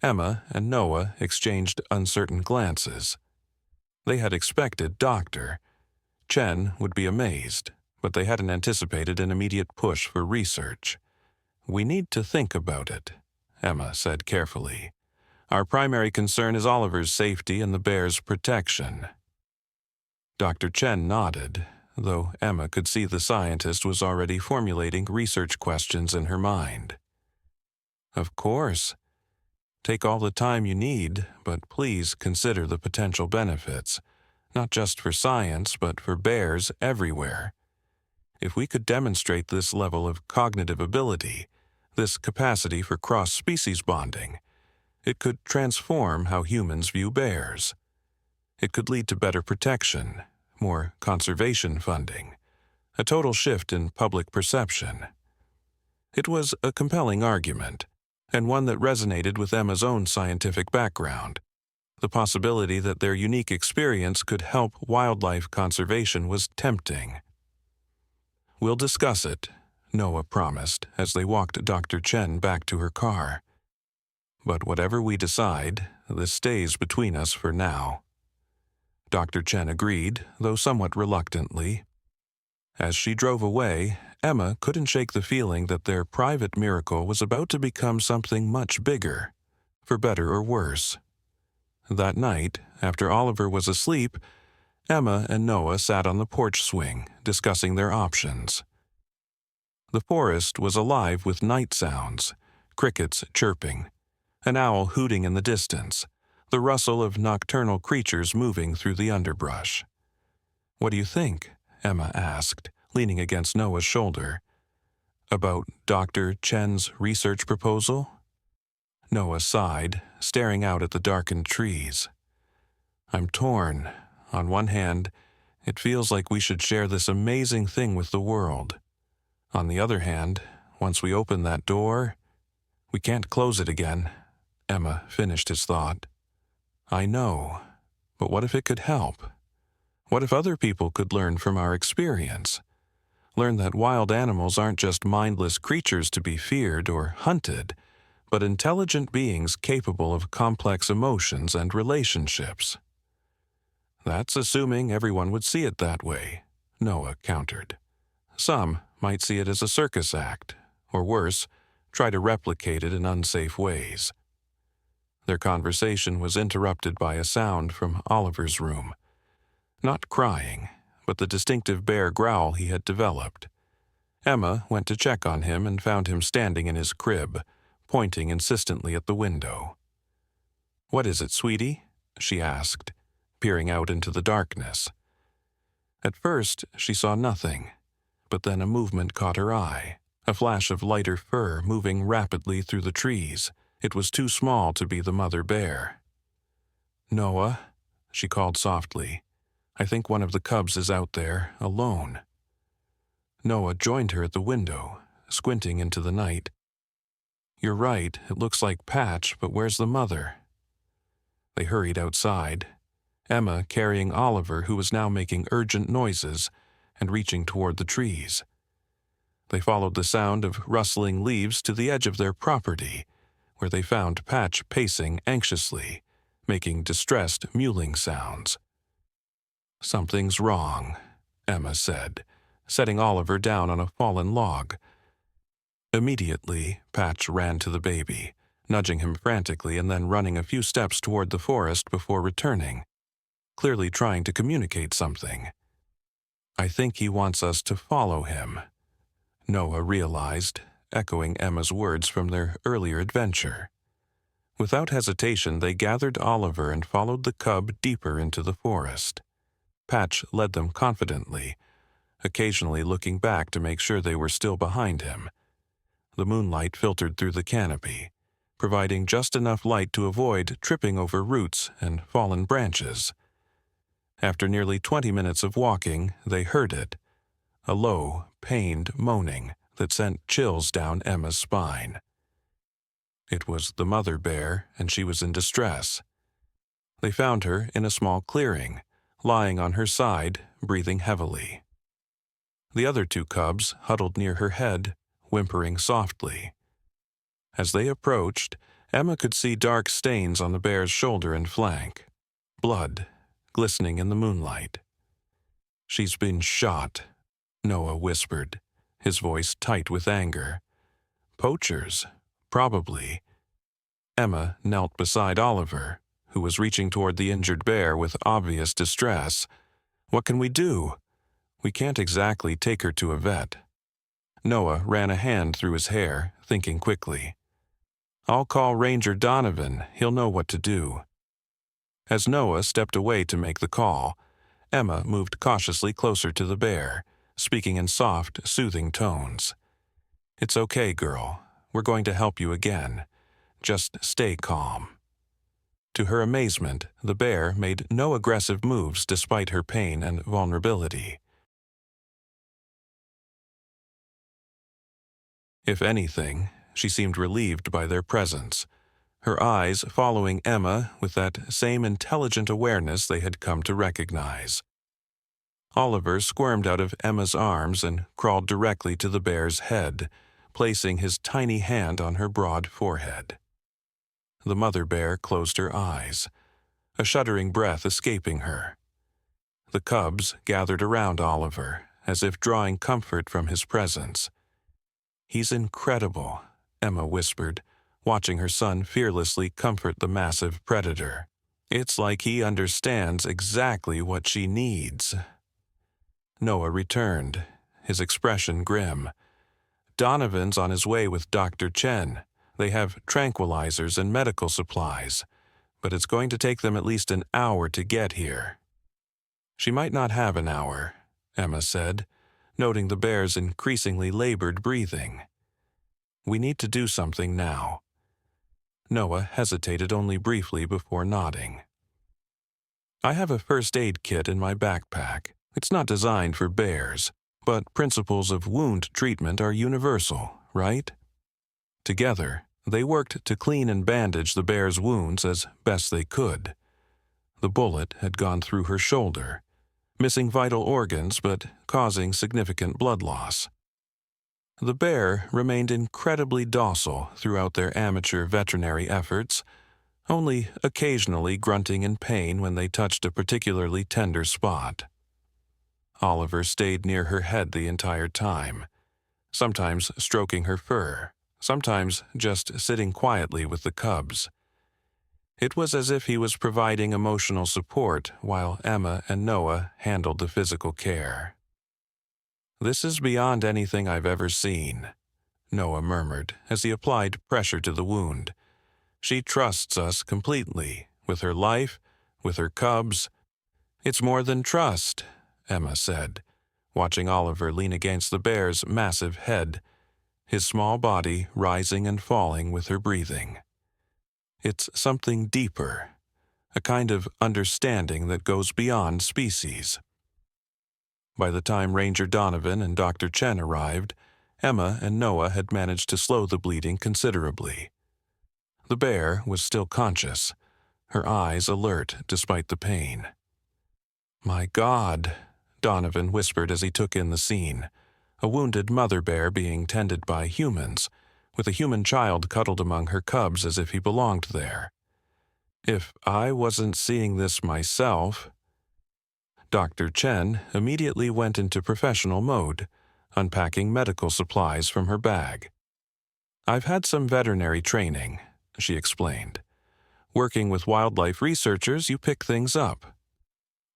S1: Emma and Noah exchanged uncertain glances. They had expected Dr. Chen would be amazed, but they hadn't anticipated an immediate push for research. "We need to think about it," Emma said carefully. "Our primary concern is Oliver's safety and the bear's protection." Dr. Chen nodded, though Emma could see the scientist was already formulating research questions in her mind. "Of course. Take all the time you need, but please consider the potential benefits, not just for science, but for bears everywhere. If we could demonstrate this level of cognitive ability, this capacity for cross-species bonding, it could transform how humans view bears. It could lead to better protection, more conservation funding, a total shift in public perception." It was a compelling argument, and one that resonated with Emma's own scientific background. The possibility that their unique experience could help wildlife conservation was tempting. "We'll discuss it," Noah promised as they walked Dr. Chen back to her car. "But whatever we decide, this stays between us for now." Dr. Chen agreed, though somewhat reluctantly. As she drove away, Emma couldn't shake the feeling that their private miracle was about to become something much bigger, for better or worse. That night, after Oliver was asleep, Emma and Noah sat on the porch swing, discussing their options. The forest was alive with night sounds, crickets chirping, an owl hooting in the distance, the rustle of nocturnal creatures moving through the underbrush. "What do you think?" Emma asked, leaning against Noah's shoulder. "About Dr. Chen's research proposal?" Noah sighed, staring out at the darkened trees. "I'm torn. On one hand, it feels like we should share this amazing thing with the world. On the other hand, once we open that door, we can't close it again." Emma finished his thought. "I know, but what if it could help? What if other people could learn from our experience? Learn that wild animals aren't just mindless creatures to be feared or hunted, but intelligent beings capable of complex emotions and relationships." "That's assuming everyone would see it that way," Noah countered. "Some might see it as a circus act, or worse, try to replicate it in unsafe ways." Their conversation was interrupted by a sound from Oliver's room. Not crying, but the distinctive bear growl he had developed. Emma went to check on him and found him standing in his crib, pointing insistently at the window. "What is it, sweetie?" she asked, peering out into the darkness. At first, she saw nothing, but then a movement caught her eye, a flash of lighter fur moving rapidly through the trees. It was too small to be the mother bear. "Noah," she called softly, "I think one of the cubs is out there, alone." Noah joined her at the window, squinting into the night. "You're right, it looks like Patch, but where's the mother?" They hurried outside, Emma carrying Oliver, who was now making urgent noises and reaching toward the trees. They followed the sound of rustling leaves to the edge of their property, where they found Patch pacing anxiously, making distressed mewling sounds. "Something's wrong," Emma said, setting Oliver down on a fallen log. Immediately, Patch ran to the baby, nudging him frantically and then running a few steps toward the forest before returning, clearly trying to communicate something. "I think he wants us to follow him," Noah realized, echoing Emma's words from their earlier adventure. Without hesitation, they gathered Oliver and followed the cub deeper into the forest. Patch led them confidently, occasionally looking back to make sure they were still behind him. The moonlight filtered through the canopy, providing just enough light to avoid tripping over roots and fallen branches. After nearly 20 minutes of walking, they heard it, a low, pained moaning that sent chills down Emma's spine. It was the mother bear, and she was in distress. They found her in a small clearing, lying on her side, breathing heavily. The other two cubs huddled near her head, whimpering softly. As they approached, Emma could see dark stains on the bear's shoulder and flank, blood glistening in the moonlight. "She's been shot," Noah whispered, his voice tight with anger. "Poachers, probably." Emma knelt beside Oliver, who was reaching toward the injured bear with obvious distress. "What can we do? We can't exactly take her to a vet." Noah ran a hand through his hair, thinking quickly. "I'll call Ranger Donovan. He'll know what to do." As Noah stepped away to make the call, Emma moved cautiously closer to the bear, speaking in soft, soothing tones. "It's okay, girl. We're going to help you again. Just stay calm." To her amazement, the bear made no aggressive moves despite her pain and vulnerability. If anything, she seemed relieved by their presence, her eyes following Emma with that same intelligent awareness they had come to recognize. Oliver squirmed out of Emma's arms and crawled directly to the bear's head, placing his tiny hand on her broad forehead. The mother bear closed her eyes, a shuddering breath escaping her. The cubs gathered around Oliver, as if drawing comfort from his presence. "He's incredible," Emma whispered, watching her son fearlessly comfort the massive predator. "It's like he understands exactly what she needs." Noah returned, his expression grim. "Donovan's on his way with Dr. Chen. They have tranquilizers and medical supplies, but it's going to take them at least an hour to get here." "She might not have an hour," Emma said, noting the bear's increasingly labored breathing. "We need to do something now." Noah hesitated only briefly before nodding. "I have a first aid kit in my backpack. It's not designed for bears, but principles of wound treatment are universal, right?" Together, they worked to clean and bandage the bear's wounds as best they could. The bullet had gone through her shoulder, missing vital organs but causing significant blood loss. The bear remained incredibly docile throughout their amateur veterinary efforts, only occasionally grunting in pain when they touched a particularly tender spot. Oliver stayed near her head the entire time, sometimes stroking her fur, sometimes just sitting quietly with the cubs. It was as if he was providing emotional support while Emma and Noah handled the physical care. "This is beyond anything I've ever seen," Noah murmured as he applied pressure to the wound. "She trusts us completely, with her life, with her cubs." "It's more than trust," Emma said, watching Oliver lean against the bear's massive head, his small body rising and falling with her breathing. "It's something deeper, a kind of understanding that goes beyond species." By the time Ranger Donovan and Dr. Chen arrived, Emma and Noah had managed to slow the bleeding considerably. The bear was still conscious, her eyes alert despite the pain. "My God," Donovan whispered as he took in the scene, a wounded mother bear being tended by humans, with a human child cuddled among her cubs as if he belonged there. "If I wasn't seeing this myself..." Dr. Chen immediately went into professional mode, unpacking medical supplies from her bag. "I've had some veterinary training," she explained. "Working with wildlife researchers, you pick things up."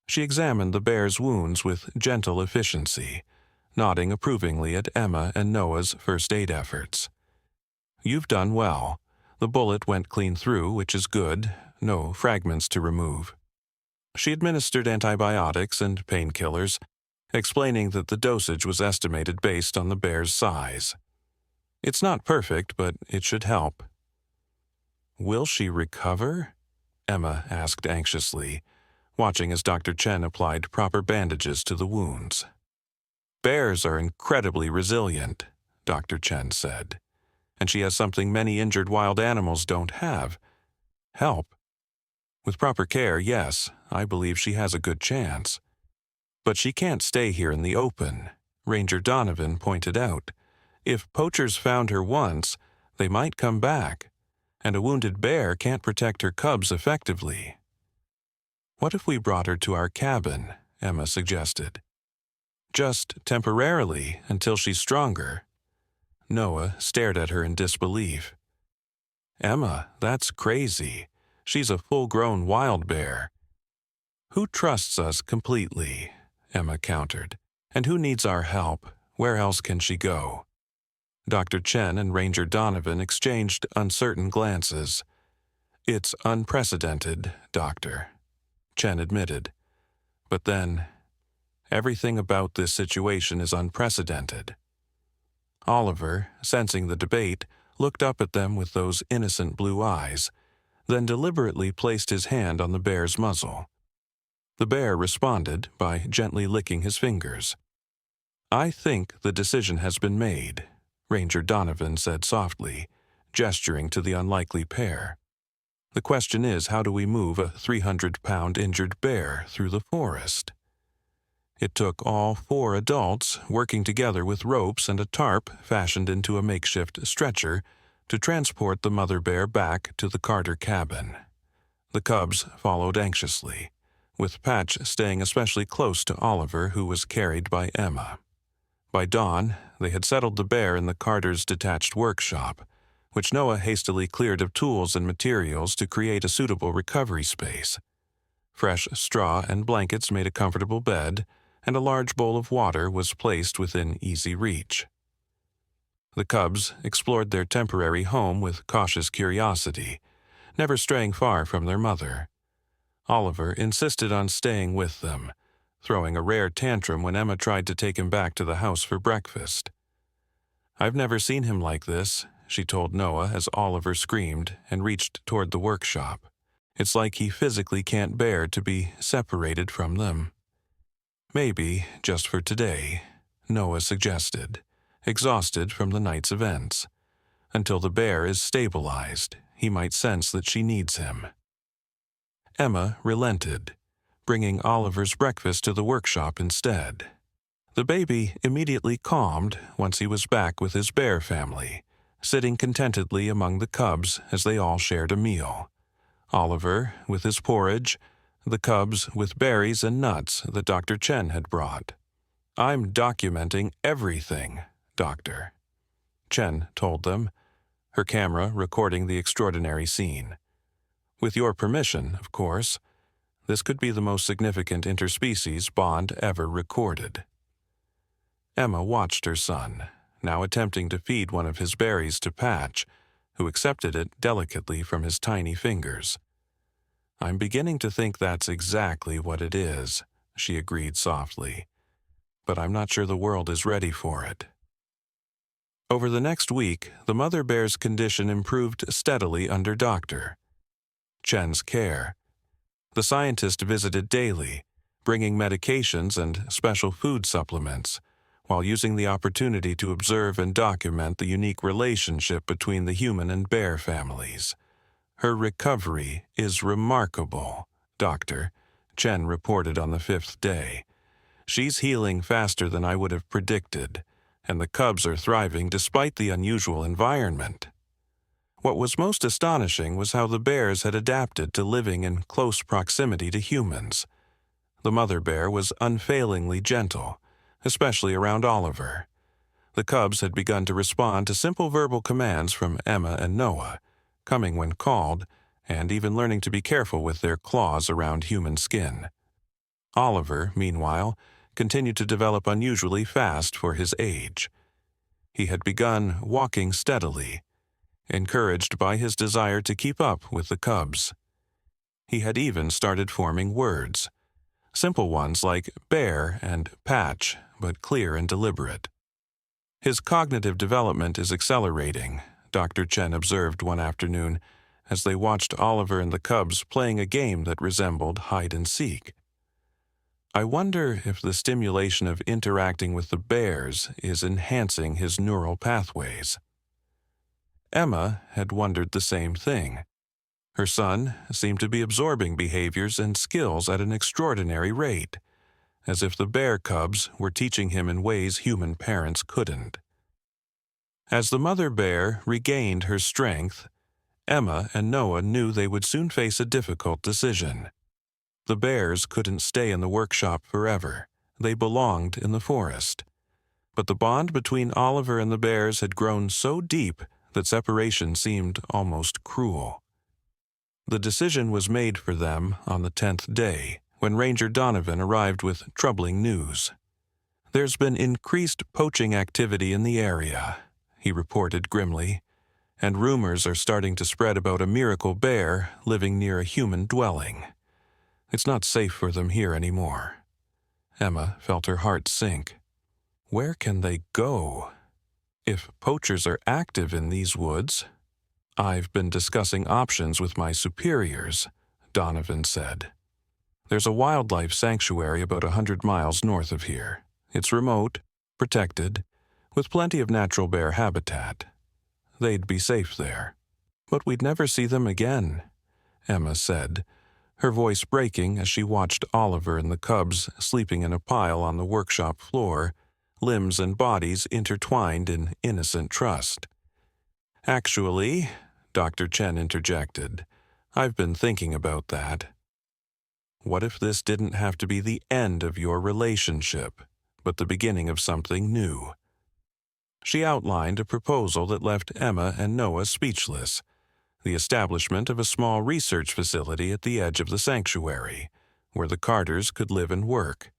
S1: She examined the bear's wounds with gentle efficiency, nodding approvingly at Emma and Noah's first aid efforts. "You've done well. The bullet went clean through, which is good. No fragments to remove." She administered antibiotics and painkillers, explaining that the dosage was estimated based on the bear's size. "It's not perfect, but it should help." "Will she recover?" Emma asked anxiously, watching as Dr. Chen applied proper bandages to the wounds. "Bears are incredibly resilient," Dr. Chen said, "and she has something many injured wild animals don't have: help. With proper care, yes, I believe she has a good chance. But she can't stay here in the open," Ranger Donovan pointed out. "If poachers found her once, they might come back, and a wounded bear can't protect her cubs effectively." "What if we brought her to our cabin?" Emma suggested. "Just temporarily, until she's stronger." Noah stared at her in disbelief. "Emma, that's crazy. She's a full-grown wild bear." "Who trusts us completely?" Emma countered. "And who needs our help? Where else can she go?" Dr. Chen and Ranger Donovan exchanged uncertain glances. "It's unprecedented, Doctor," Chen admitted. "But then, everything about this situation is unprecedented." Oliver, sensing the debate, looked up at them with those innocent blue eyes, then deliberately placed his hand on the bear's muzzle. The bear responded by gently licking his fingers. "I think the decision has been made," Ranger Donovan said softly, gesturing to the unlikely pair. "The question is, how do we move a 300-pound injured bear through the forest?" It took all 4 adults working together with ropes and a tarp fashioned into a makeshift stretcher to transport the mother bear back to the Carter cabin. The cubs followed anxiously, with Patch staying especially close to Oliver, who was carried by Emma. By dawn, they had settled the bear in the Carters' detached workshop, which Noah hastily cleared of tools and materials to create a suitable recovery space. Fresh straw and blankets made a comfortable bed, and a large bowl of water was placed within easy reach. The cubs explored their temporary home with cautious curiosity, never straying far from their mother. Oliver insisted on staying with them, throwing a rare tantrum when Emma tried to take him back to the house for breakfast. "I've never seen him like this," she told Noah as Oliver screamed and reached toward the workshop. "It's like he physically can't bear to be separated from them." "Maybe, just for today," Noah suggested, exhausted from the night's events. "Until the bear is stabilized, he might sense that she needs him." Emma relented, bringing Oliver's breakfast to the workshop instead. The baby immediately calmed once he was back with his bear family, sitting contentedly among the cubs as they all shared a meal. Oliver with his porridge, the cubs with berries and nuts that Dr. Chen had brought. "I'm documenting everything, Doctor," Chen told them, her camera recording the extraordinary scene. "With your permission, of course. This could be the most significant interspecies bond ever recorded." Emma watched her son, now attempting to feed one of his berries to Patch, who accepted it delicately from his tiny fingers. "I'm beginning to think that's exactly what it is," she agreed softly. "But I'm not sure the world is ready for it." Over the next week, the mother bear's condition improved steadily under Dr. Chen's care. The scientist visited daily, bringing medications and special food supplements, while using the opportunity to observe and document the unique relationship between the human and bear families. "Her recovery is remarkable," Dr. Chen reported on the 5th day. "She's healing faster than I would have predicted, and the cubs are thriving despite the unusual environment." What was most astonishing was how the bears had adapted to living in close proximity to humans. The mother bear was unfailingly gentle, especially around Oliver. The cubs had begun to respond to simple verbal commands from Emma and Noah, coming when called, and even learning to be careful with their claws around human skin. Oliver, meanwhile, continued to develop unusually fast for his age. He had begun walking steadily, encouraged by his desire to keep up with the cubs. He had even started forming words, simple ones like bear and patch, but clear and deliberate. "His cognitive development is accelerating," Dr. Chen observed one afternoon as they watched Oliver and the cubs playing a game that resembled hide-and-seek. "I wonder if the stimulation of interacting with the bears is enhancing his neural pathways." Emma had wondered the same thing. Her son seemed to be absorbing behaviors and skills at an extraordinary rate, as if the bear cubs were teaching him in ways human parents couldn't. As the mother bear regained her strength, Emma and Noah knew they would soon face a difficult decision. The bears couldn't stay in the workshop forever. They belonged in the forest. But the bond between Oliver and the bears had grown so deep that separation seemed almost cruel. The decision was made for them on the 10th day, when Ranger Donovan arrived with troubling news. "There's been increased poaching activity in the area," he reported grimly, "and rumors are starting to spread about a miracle bear living near a human dwelling. It's not safe for them here anymore." Emma felt her heart sink. Where can they go? If poachers are active in these woods... "I've been discussing options with my superiors," Donovan said. "There's a wildlife sanctuary about 100 miles north of here. It's remote, protected, with plenty of natural bear habitat. They'd be safe there. But we'd never see them again," Emma said, her voice breaking as she watched Oliver and the cubs sleeping in a pile on the workshop floor, limbs and bodies intertwined in innocent trust. "Actually," Dr. Chen interjected, "I've been thinking about that." What if this didn't have to be the end of your relationship, but the beginning of something new? She outlined a proposal that left Emma and Noah speechless: the establishment of a small research facility at the edge of the sanctuary, where the Carters could live and work,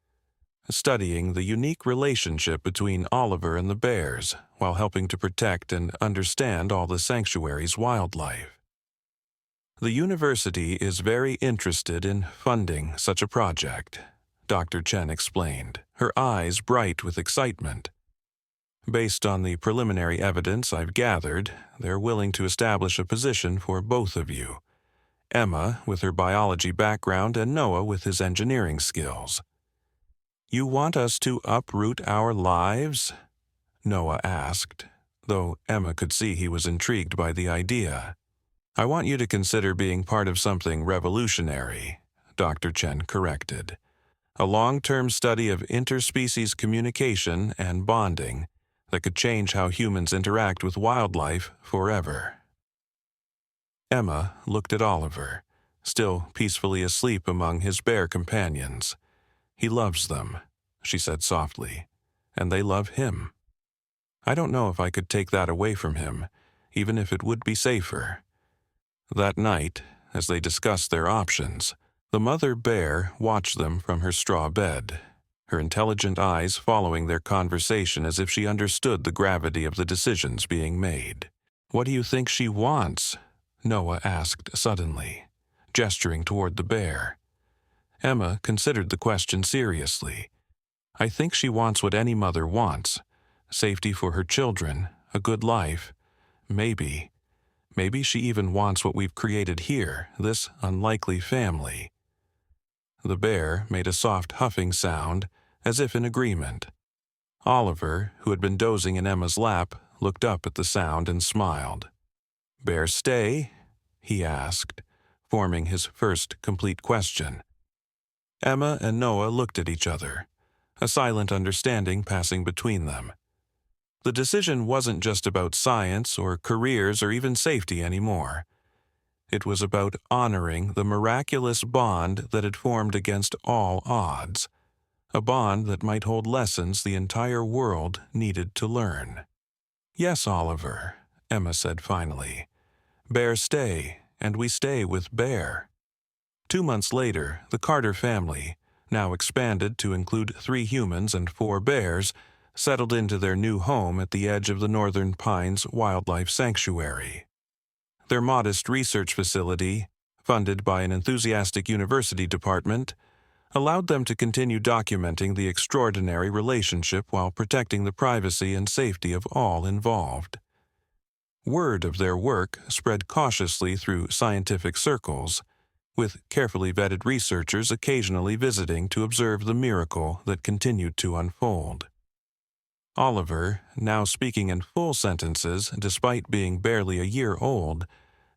S1: studying the unique relationship between Oliver and the bears while helping to protect and understand all the sanctuary's wildlife. The university is very interested in funding such a project, Dr. Chen explained, her eyes bright with excitement. Based on the preliminary evidence I've gathered, they're willing to establish a position for both of you, Emma with her biology background and Noah with his engineering skills. You want us to uproot our lives? Noah asked, though Emma could see he was intrigued by the idea. I want you to consider being part of something revolutionary, Dr. Chen corrected. A long-term study of interspecies communication and bonding that could change how humans interact with wildlife forever. Emma looked at Oliver, still peacefully asleep among his bear companions. He loves them, she said softly, and they love him. I don't know if I could take that away from him, even if it would be safer. That night, as they discussed their options, the mother bear watched them from her straw bed, her intelligent eyes following their conversation as if she understood the gravity of the decisions being made. What do you think she wants? Noah asked suddenly, gesturing toward the bear. Emma considered the question seriously. I think she wants what any mother wants: safety for her children, a good life. Maybe she even wants what we've created here, this unlikely family. The bear made a soft huffing sound, as if in agreement. Oliver, who had been dozing in Emma's lap, looked up at the sound and smiled. Bear stay? He asked, forming his first complete question. Emma and Noah looked at each other, a silent understanding passing between them. The decision wasn't just about science or careers or even safety anymore. It was about honoring the miraculous bond that had formed against all odds, a bond that might hold lessons the entire world needed to learn. Yes, Oliver, Emma said finally. Bear stay, and we stay with Bear. 2 months later, the Carter family, now expanded to include 3 humans and 4 bears, settled into their new home at the edge of the Northern Pines Wildlife Sanctuary. Their modest research facility, funded by an enthusiastic university department, allowed them to continue documenting the extraordinary relationship while protecting the privacy and safety of all involved. Word of their work spread cautiously through scientific circles, with carefully vetted researchers occasionally visiting to observe the miracle that continued to unfold. Oliver, now speaking in full sentences despite being barely a year old,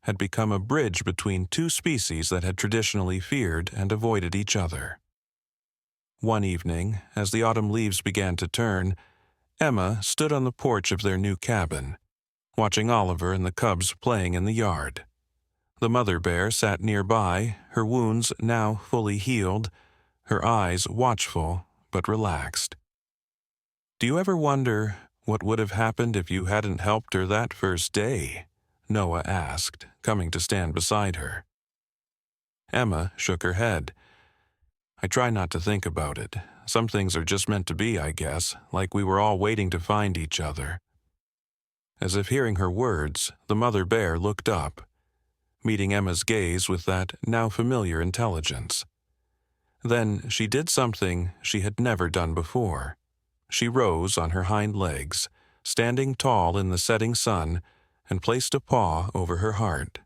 S1: had become a bridge between 2 species that had traditionally feared and avoided each other. One evening, as the autumn leaves began to turn, Emma stood on the porch of their new cabin, watching Oliver and the cubs playing in the yard. The mother bear sat nearby, her wounds now fully healed, her eyes watchful but relaxed. Do you ever wonder what would have happened if you hadn't helped her that first day? Noah asked, coming to stand beside her. Emma shook her head. I try not to think about it. Some things are just meant to be, I guess, like we were all waiting to find each other. As if hearing her words, the mother bear looked up, meeting Emma's gaze with that now familiar intelligence. Then she did something she had never done before. She rose on her hind legs, standing tall in the setting sun, and placed a paw over her heart.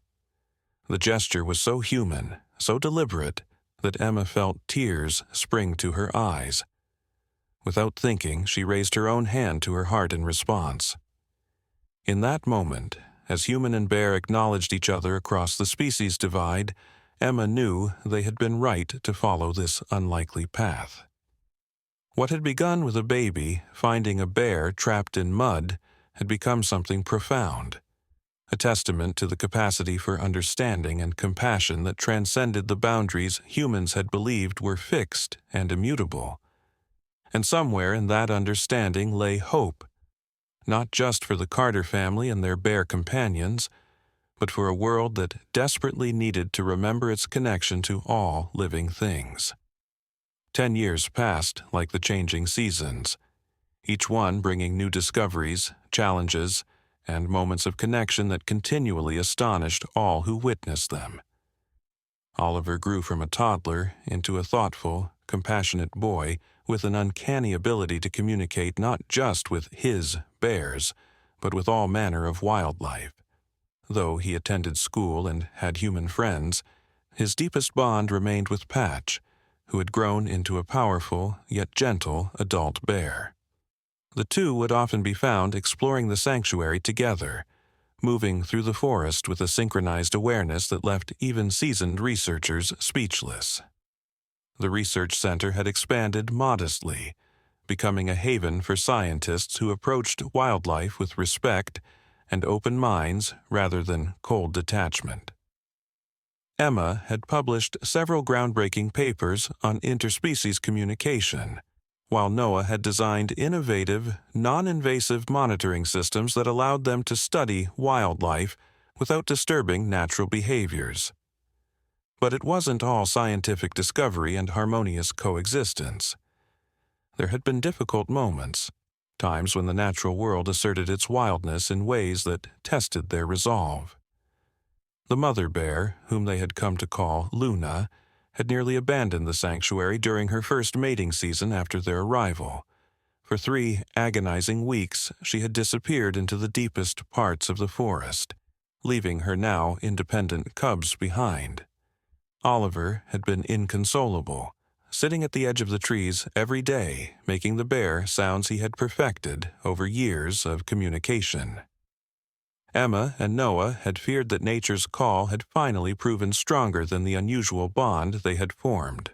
S1: The gesture was so human, so deliberate, that Emma felt tears spring to her eyes. Without thinking, she raised her own hand to her heart in response. In that moment, as human and bear acknowledged each other across the species divide, Emma knew they had been right to follow this unlikely path. What had begun with a baby finding a bear trapped in mud had become something profound. a testament to the capacity for understanding and compassion that transcended the boundaries humans had believed were fixed and immutable. And somewhere in that understanding lay hope, not just for the Carter family and their bear companions, but for a world that desperately needed to remember its connection to all living things. 10 years passed like the changing seasons, each one bringing new discoveries, challenges, and moments of connection that continually astonished all who witnessed them. Oliver grew from a toddler into a thoughtful, compassionate boy with an uncanny ability to communicate not just with his bears, but with all manner of wildlife. Though he attended school and had human friends, his deepest bond remained with Patch, who had grown into a powerful yet gentle adult bear. The two would often be found exploring the sanctuary together, moving through the forest with a synchronized awareness that left even seasoned researchers speechless. The research center had expanded modestly, becoming a haven for scientists who approached wildlife with respect and open minds rather than cold detachment. Emma had published several groundbreaking papers on interspecies communication, while Noah had designed innovative, non-invasive monitoring systems that allowed them to study wildlife without disturbing natural behaviors. But it wasn't all scientific discovery and harmonious coexistence. There had been difficult moments, times when the natural world asserted its wildness in ways that tested their resolve. The mother bear, whom they had come to call Luna, had nearly abandoned the sanctuary during her first mating season after their arrival. For 3 agonizing weeks, she had disappeared into the deepest parts of the forest, leaving her now independent cubs behind. Oliver had been inconsolable, sitting at the edge of the trees every day, making the bear sounds he had perfected over years of communication. Emma and Noah had feared that nature's call had finally proven stronger than the unusual bond they had formed.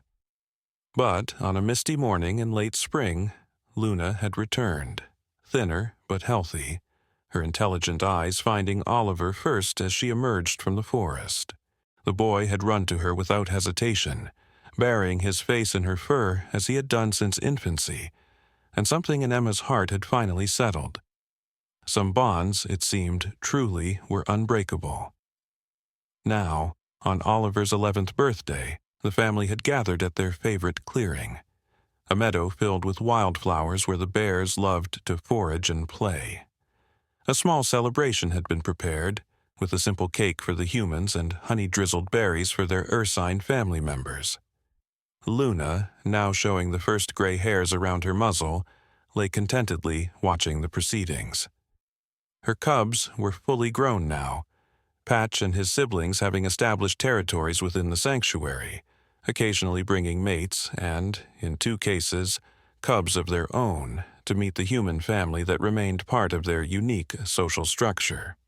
S1: But on a misty morning in late spring, Luna had returned, thinner but healthy, her intelligent eyes finding Oliver first as she emerged from the forest. The boy had run to her without hesitation, burying his face in her fur as he had done since infancy, and something in Emma's heart had finally settled. Some bonds, it seemed, truly were unbreakable. Now, on Oliver's 11th birthday, the family had gathered at their favorite clearing, a meadow filled with wildflowers where the bears loved to forage and play. A small celebration had been prepared, with a simple cake for the humans and honey-drizzled berries for their ursine family members. Luna, now showing the first gray hairs around her muzzle, lay contentedly watching the proceedings. Her cubs were fully grown now, Patch and his siblings having established territories within the sanctuary, occasionally bringing mates and, in 2 cases, cubs of their own to meet the human family that remained part of their unique social structure.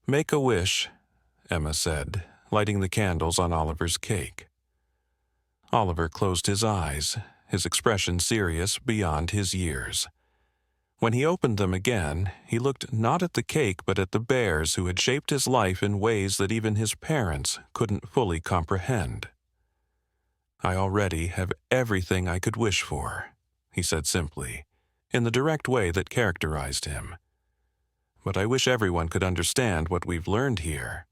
S1: "Make a wish," Emma said, lighting the candles on Oliver's cake. Oliver closed his eyes, his expression serious beyond his years. When he opened them again, he looked not at the cake but at the bears who had shaped his life in ways that even his parents couldn't fully comprehend. "I already have everything I could wish for," he said simply, in the direct way that characterized him. "But I wish everyone could understand what we've learned here."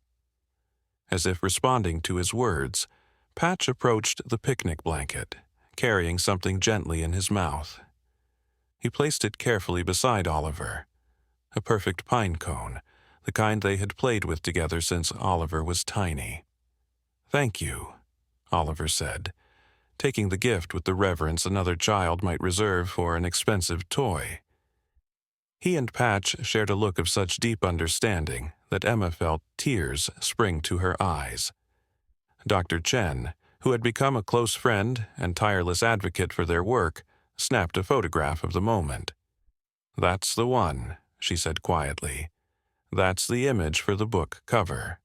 S1: As if responding to his words, Patch approached the picnic blanket, carrying something gently in his mouth. He placed it carefully beside Oliver, a perfect pine cone, the kind they had played with together since Oliver was tiny. "Thank you," Oliver said, taking the gift with the reverence another child might reserve for an expensive toy. He and Patch shared a look of such deep understanding that Emma felt tears spring to her eyes. Dr. Chen, who had become a close friend and tireless advocate for their work, snapped a photograph of the moment. "That's the one," she said quietly. "That's the image for the book cover."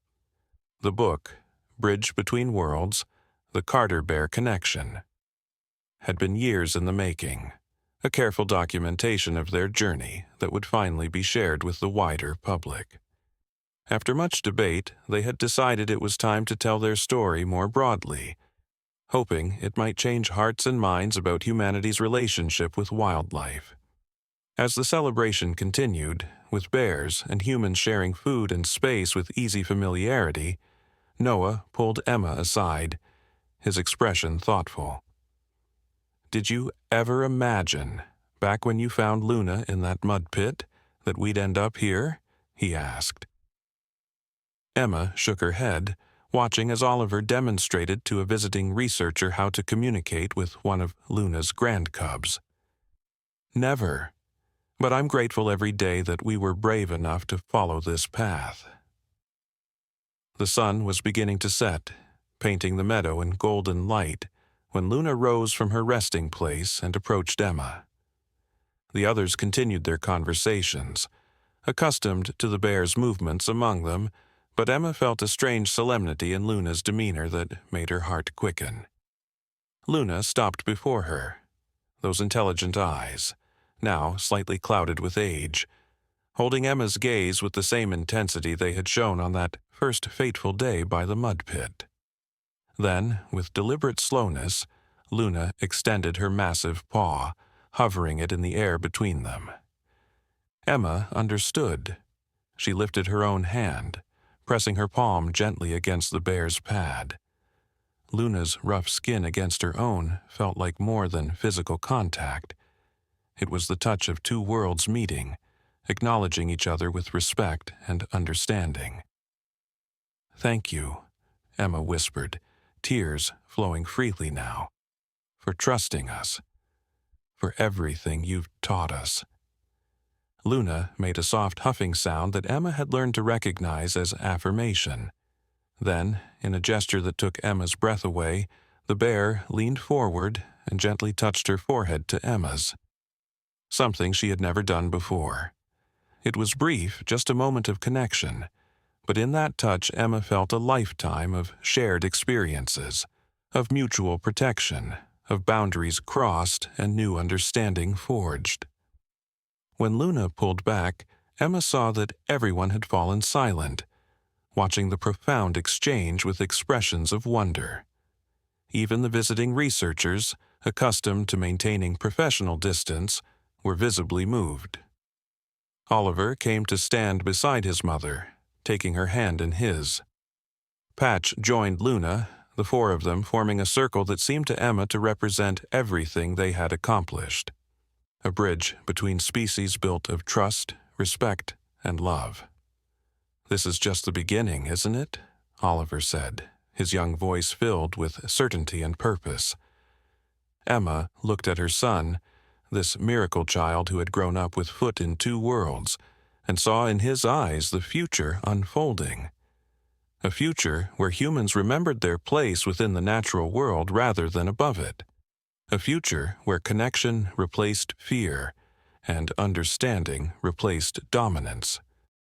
S1: The book, Bridge Between Worlds, The Carter-Bear Connection, had been years in the making, a careful documentation of their journey that would finally be shared with the wider public. After much debate, they had decided it was time to tell their story more broadly, hoping it might change hearts and minds about humanity's relationship with wildlife. As the celebration continued, with bears and humans sharing food and space with easy familiarity, Noah pulled Emma aside, his expression thoughtful. "Did you ever imagine, back when you found Luna in that mud pit, that we'd end up here?" he asked. Emma shook her head, watching as Oliver demonstrated to a visiting researcher how to communicate with one of Luna's grand cubs. "Never. But I'm grateful every day that we were brave enough to follow this path." The sun was beginning to set, painting the meadow in golden light, when Luna rose from her resting place and approached Emma. The others continued their conversations, accustomed to the bear's movements among them, but Emma felt a strange solemnity in Luna's demeanor that made her heart quicken. Luna stopped before her, those intelligent eyes, now slightly clouded with age, holding Emma's gaze with the same intensity they had shown on that first fateful day by the mud pit. Then, with deliberate slowness, Luna extended her massive paw, hovering it in the air between them. Emma understood. She lifted her own hand, pressing her palm gently against the bear's pad. Luna's rough skin against her own felt like more than physical contact. It was the touch of two worlds meeting, acknowledging each other with respect and understanding. "Thank you," Emma whispered, tears flowing freely now, "for trusting us, for everything you've taught us." Luna made a soft huffing sound that Emma had learned to recognize as affirmation. Then, in a gesture that took Emma's breath away, the bear leaned forward and gently touched her forehead to Emma's. Something she had never done before. It was brief, just a moment of connection, but in that touch Emma felt a lifetime of shared experiences, of mutual protection, of boundaries crossed and new understanding forged. When Luna pulled back, Emma saw that everyone had fallen silent, watching the profound exchange with expressions of wonder. Even the visiting researchers, accustomed to maintaining professional distance, were visibly moved. Oliver came to stand beside his mother, taking her hand in his. Patch joined Luna, the four of them forming a circle that seemed to Emma to represent everything they had accomplished. A bridge between species built of trust, respect, and love. "This is just the beginning, isn't it?" Oliver said, his young voice filled with certainty and purpose. Emma looked at her son, this miracle child who had grown up with foot in two worlds, and saw in his eyes the future unfolding. A future where humans remembered their place within the natural world rather than above it. A future where connection replaced fear, and understanding replaced dominance.